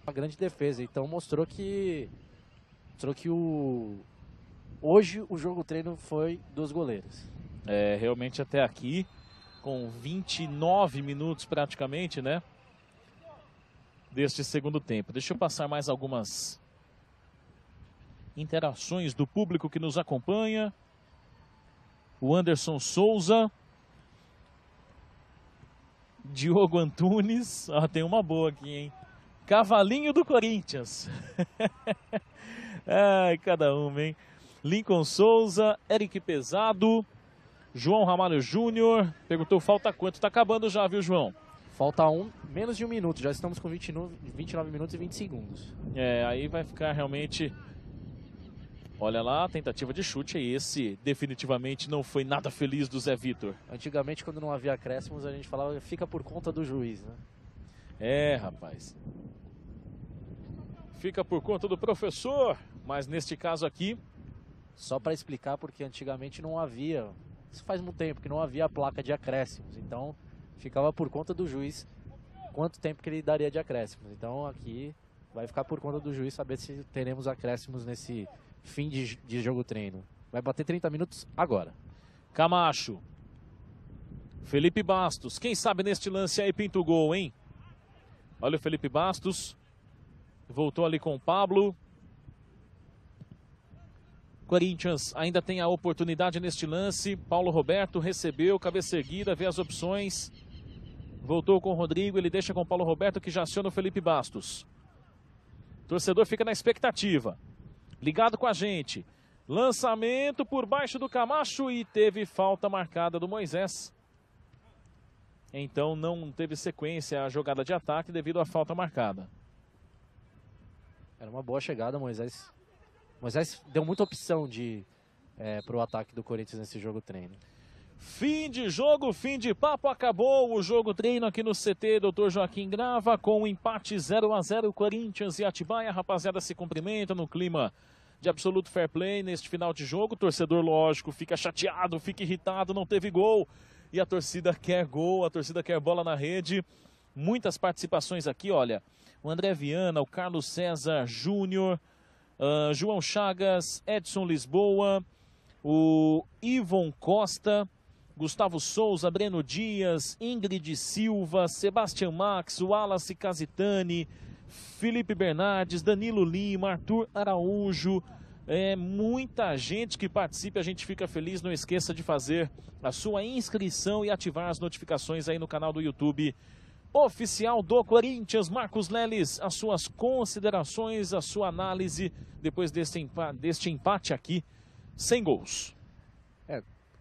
S1: uma grande defesa, então mostrou que hoje o jogo treino foi dos goleiros.
S3: Realmente até aqui com 29 minutos praticamente, né, deste segundo tempo. Deixa eu passar mais algumas interações do público que nos acompanha. O Anderson Souza, Diogo Antunes, tem uma boa aqui, hein? Cavalinho do Corinthians. Ai, cada um, hein? Lincoln Souza, Eric Pesado, João Ramalho Júnior, perguntou falta quanto? Tá acabando já, viu, João?
S1: Falta menos de um minuto, já estamos com 29 minutos e 20 segundos.
S3: Aí vai ficar realmente... Olha lá, a tentativa de chute, esse definitivamente não foi nada feliz do Zé Vitor.
S1: Antigamente, quando não havia acréscimos, a gente falava fica por conta do juiz, né?
S3: Rapaz. Fica por conta do professor, mas neste caso aqui...
S1: Só para explicar, porque antigamente não havia, isso faz muito tempo, que não havia a placa de acréscimos, então ficava por conta do juiz quanto tempo que ele daria de acréscimos. Então aqui vai ficar por conta do juiz saber se teremos acréscimos nesse... fim de jogo treino. Vai bater 30 minutos agora.
S3: Camacho. Felipe Bastos. Quem sabe neste lance aí pinta o gol, hein? Olha o Felipe Bastos. Voltou ali com o Pablo. Corinthians ainda tem a oportunidade neste lance. Paulo Roberto recebeu, cabeça erguida, vê as opções. Voltou com o Rodrigo, ele deixa com o Paulo Roberto que já aciona o Felipe Bastos. O torcedor fica na expectativa. Ligado com a gente. Lançamento por baixo do Camacho e teve falta marcada do Moisés. Então não teve sequência a jogada de ataque devido à falta marcada.
S1: Era uma boa chegada, Moisés. Moisés deu muita opção para o ataque do Corinthians nesse jogo treino.
S3: Fim de jogo, fim de papo, acabou o jogo treino aqui no CT Dr. Joaquim Grava com um empate 0-0 Corinthians e Atibaia. A rapaziada se cumprimenta no clima de absoluto fair play neste final de jogo. O torcedor, lógico, fica chateado, fica irritado, não teve gol. E a torcida quer gol, a torcida quer bola na rede. Muitas participações aqui, olha. O André Viana, o Carlos César Júnior, João Chagas, Edson Lisboa, o Ivon Costa, Gustavo Souza, Breno Dias, Ingrid Silva, Sebastião Max, Wallace Casitani, Felipe Bernardes, Danilo Lima, Arthur Araújo. Muita gente que participe, a gente fica feliz. Não esqueça de fazer a sua inscrição e ativar as notificações aí no canal do YouTube oficial do Corinthians. Marcos Leles, as suas considerações, a sua análise depois deste empate aqui, sem gols.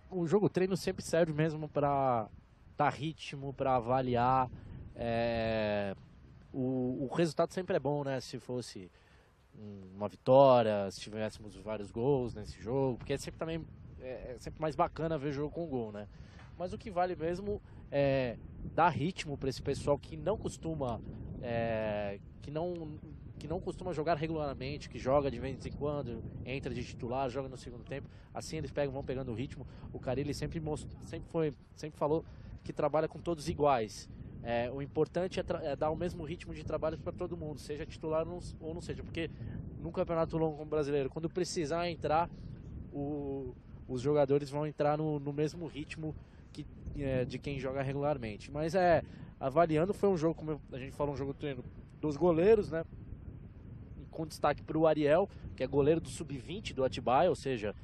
S1: O jogo treino sempre serve mesmo para dar ritmo, para avaliar. O resultado sempre é bom, né? Se fosse uma vitória, se tivéssemos vários gols nesse jogo, porque é sempre mais bacana ver jogo com gol, né? Mas o que vale mesmo é dar ritmo para esse pessoal que não costuma que não costuma jogar regularmente, que joga de vez em quando, entra de titular, joga no segundo tempo. Assim eles vão pegando o ritmo. O Carille sempre falou que trabalha com todos iguais. O importante é dar o mesmo ritmo de trabalho para todo mundo, seja titular ou não seja, porque num campeonato longo como brasileiro, quando precisar entrar, os jogadores vão entrar no mesmo ritmo de quem joga regularmente. Mas avaliando, foi um jogo, como a gente falou, um jogo treino dos goleiros, né? Com destaque para o Ariel, que é goleiro do Sub-20 do Atibaia, ou seja,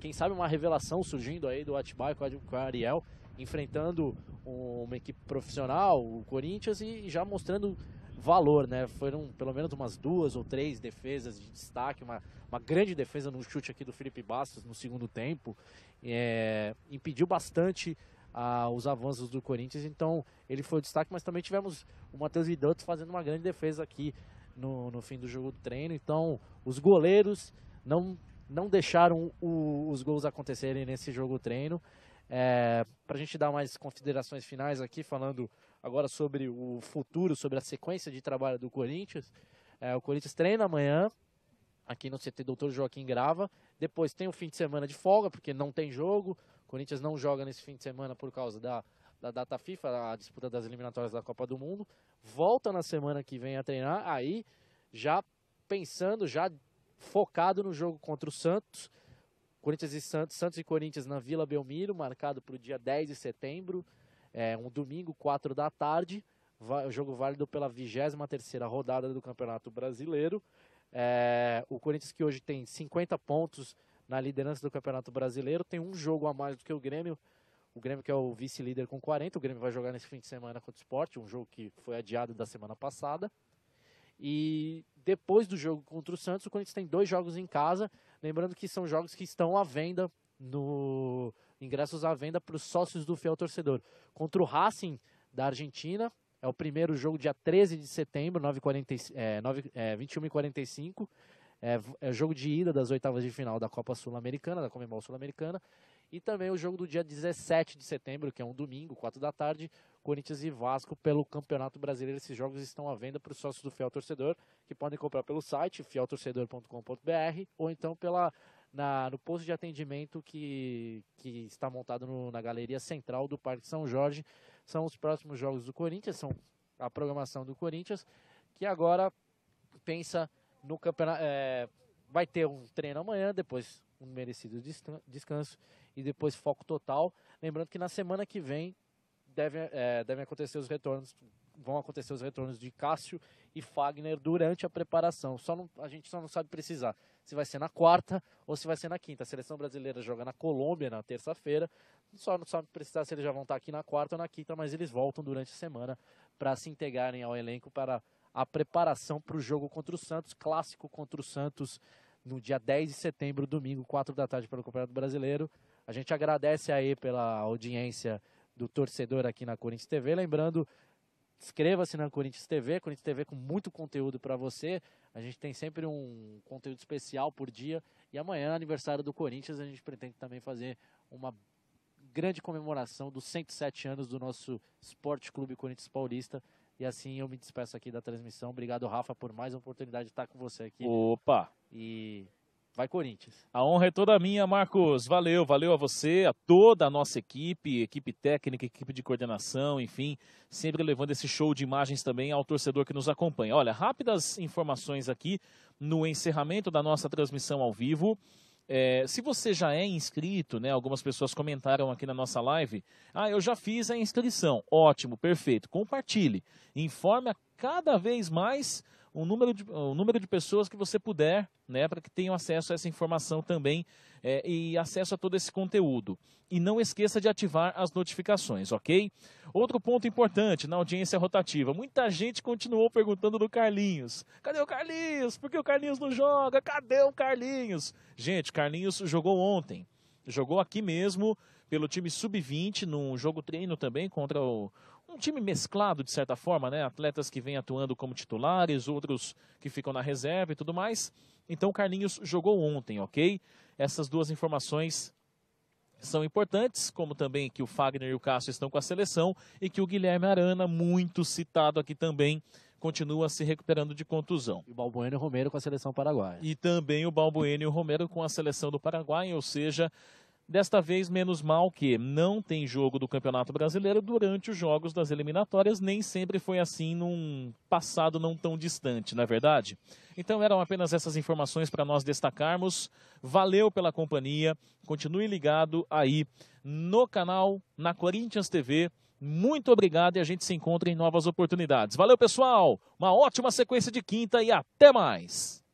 S1: quem sabe uma revelação surgindo aí do Atibaia com o Ariel, enfrentando uma equipe profissional, o Corinthians, e já mostrando valor, né? Foram pelo menos umas 2 ou 3 defesas de destaque, uma grande defesa no chute aqui do Felipe Bastos no segundo tempo, impediu bastante os avanços do Corinthians, então ele foi o destaque, mas também tivemos o Matheus Vidotto fazendo uma grande defesa aqui no fim do jogo do treino, então os goleiros não deixaram os gols acontecerem nesse jogo treino. Para a gente dar mais considerações finais aqui, falando agora sobre o futuro, sobre a sequência de trabalho do Corinthians, o Corinthians treina amanhã aqui no CT Dr. Joaquim Grava, depois tem o fim de semana de folga, porque não tem jogo, o Corinthians não joga nesse fim de semana por causa da data FIFA, a disputa das eliminatórias da Copa do Mundo, volta na semana que vem a treinar, aí já pensando, já focado no jogo contra o Santos, Corinthians e Santos e Corinthians na Vila Belmiro, marcado para o dia 10 de setembro, um domingo, 4 da tarde, o jogo válido pela 23ª rodada do Campeonato Brasileiro. O Corinthians, que hoje tem 50 pontos na liderança do Campeonato Brasileiro, tem um jogo a mais do que o Grêmio que é o vice-líder com 40, o Grêmio vai jogar nesse fim de semana contra o Sport, um jogo que foi adiado da semana passada. E depois do jogo contra o Santos, o Corinthians tem 2 jogos em casa, lembrando que são jogos que estão à venda, ingressos à venda para os sócios do Fiel Torcedor. Contra o Racing da Argentina, é o primeiro jogo dia 13 de setembro, 21h45, é jogo de ida das oitavas de final da Copa Sul-Americana, da Conmebol Sul-Americana, e também o jogo do dia 17 de setembro, que é um domingo, 4 da tarde, Corinthians e Vasco pelo Campeonato Brasileiro. Esses jogos estão à venda para os sócios do Fiel Torcedor, que podem comprar pelo site fieltorcedor.com.br ou então no posto de atendimento que está montado na galeria central do Parque São Jorge. São os próximos jogos do Corinthians, são a programação do Corinthians, que agora pensa no campeonato. Vai ter um treino amanhã, depois um merecido descanso e depois foco total. Lembrando que na semana que vem devem acontecer os retornos, vão acontecer os retornos de Cássio e Fagner durante a preparação. A gente só não sabe precisar se vai ser na quarta ou se vai ser na quinta. A seleção brasileira joga na Colômbia na terça-feira, só não sabe precisar se eles já vão estar aqui na quarta ou na quinta, mas eles voltam durante a semana para se integrarem ao elenco para a preparação para o jogo contra o Santos, clássico contra o Santos, no dia 10 de setembro, domingo, 4 da tarde, pelo Campeonato Brasileiro. A gente agradece aí pela audiência do torcedor aqui na Corinthians TV. Lembrando, inscreva-se na Corinthians TV com muito conteúdo para você. A gente tem sempre um conteúdo especial por dia. E amanhã, aniversário do Corinthians, a gente pretende também fazer uma grande comemoração dos 107 anos do nosso Esporte Clube Corinthians Paulista. E assim eu me despeço aqui da transmissão. Obrigado, Rafa, por mais uma oportunidade de estar com você aqui.
S3: Opa!
S1: E vai, Corinthians.
S3: A honra é toda minha, Marcos. Valeu a você, a toda a nossa equipe técnica, equipe de coordenação, enfim, sempre levando esse show de imagens também ao torcedor que nos acompanha. Olha, rápidas informações aqui no encerramento da nossa transmissão ao vivo. Se você já é inscrito, né, algumas pessoas comentaram aqui na nossa live, eu já fiz a inscrição. Ótimo, perfeito, compartilhe, informe a cada vez mais o número de pessoas que você puder, né, para que tenham acesso a essa informação também e acesso a todo esse conteúdo. E não esqueça de ativar as notificações, ok? Outro ponto importante na audiência rotativa. Muita gente continuou perguntando do Carlinhos. Cadê o Carlinhos? Por que o Carlinhos não joga? Cadê o Carlinhos? Gente, Carlinhos jogou ontem. Jogou aqui mesmo pelo time Sub-20, num jogo treino também contra um time mesclado, de certa forma, né? Atletas que vêm atuando como titulares, outros que ficam na reserva e tudo mais. Então, o Carlinhos jogou ontem, ok? Essas duas informações são importantes, como também que o Fagner e o Cássio estão com a seleção e que o Guilherme Arana, muito citado aqui também, continua se recuperando de contusão.
S1: E o Balbuena e o Romero com a seleção paraguaia.
S3: E também o Balbuena e o Romero com a seleção do Paraguai, ou seja, desta vez menos mal que não tem jogo do Campeonato Brasileiro durante os jogos das eliminatórias, nem sempre foi assim num passado não tão distante, não é verdade? Então eram apenas essas informações para nós destacarmos. Valeu pela companhia, continue ligado aí no canal, na Corinthians TV. Muito obrigado e a gente se encontra em novas oportunidades. Valeu, pessoal! Uma ótima sequência de quinta e até mais!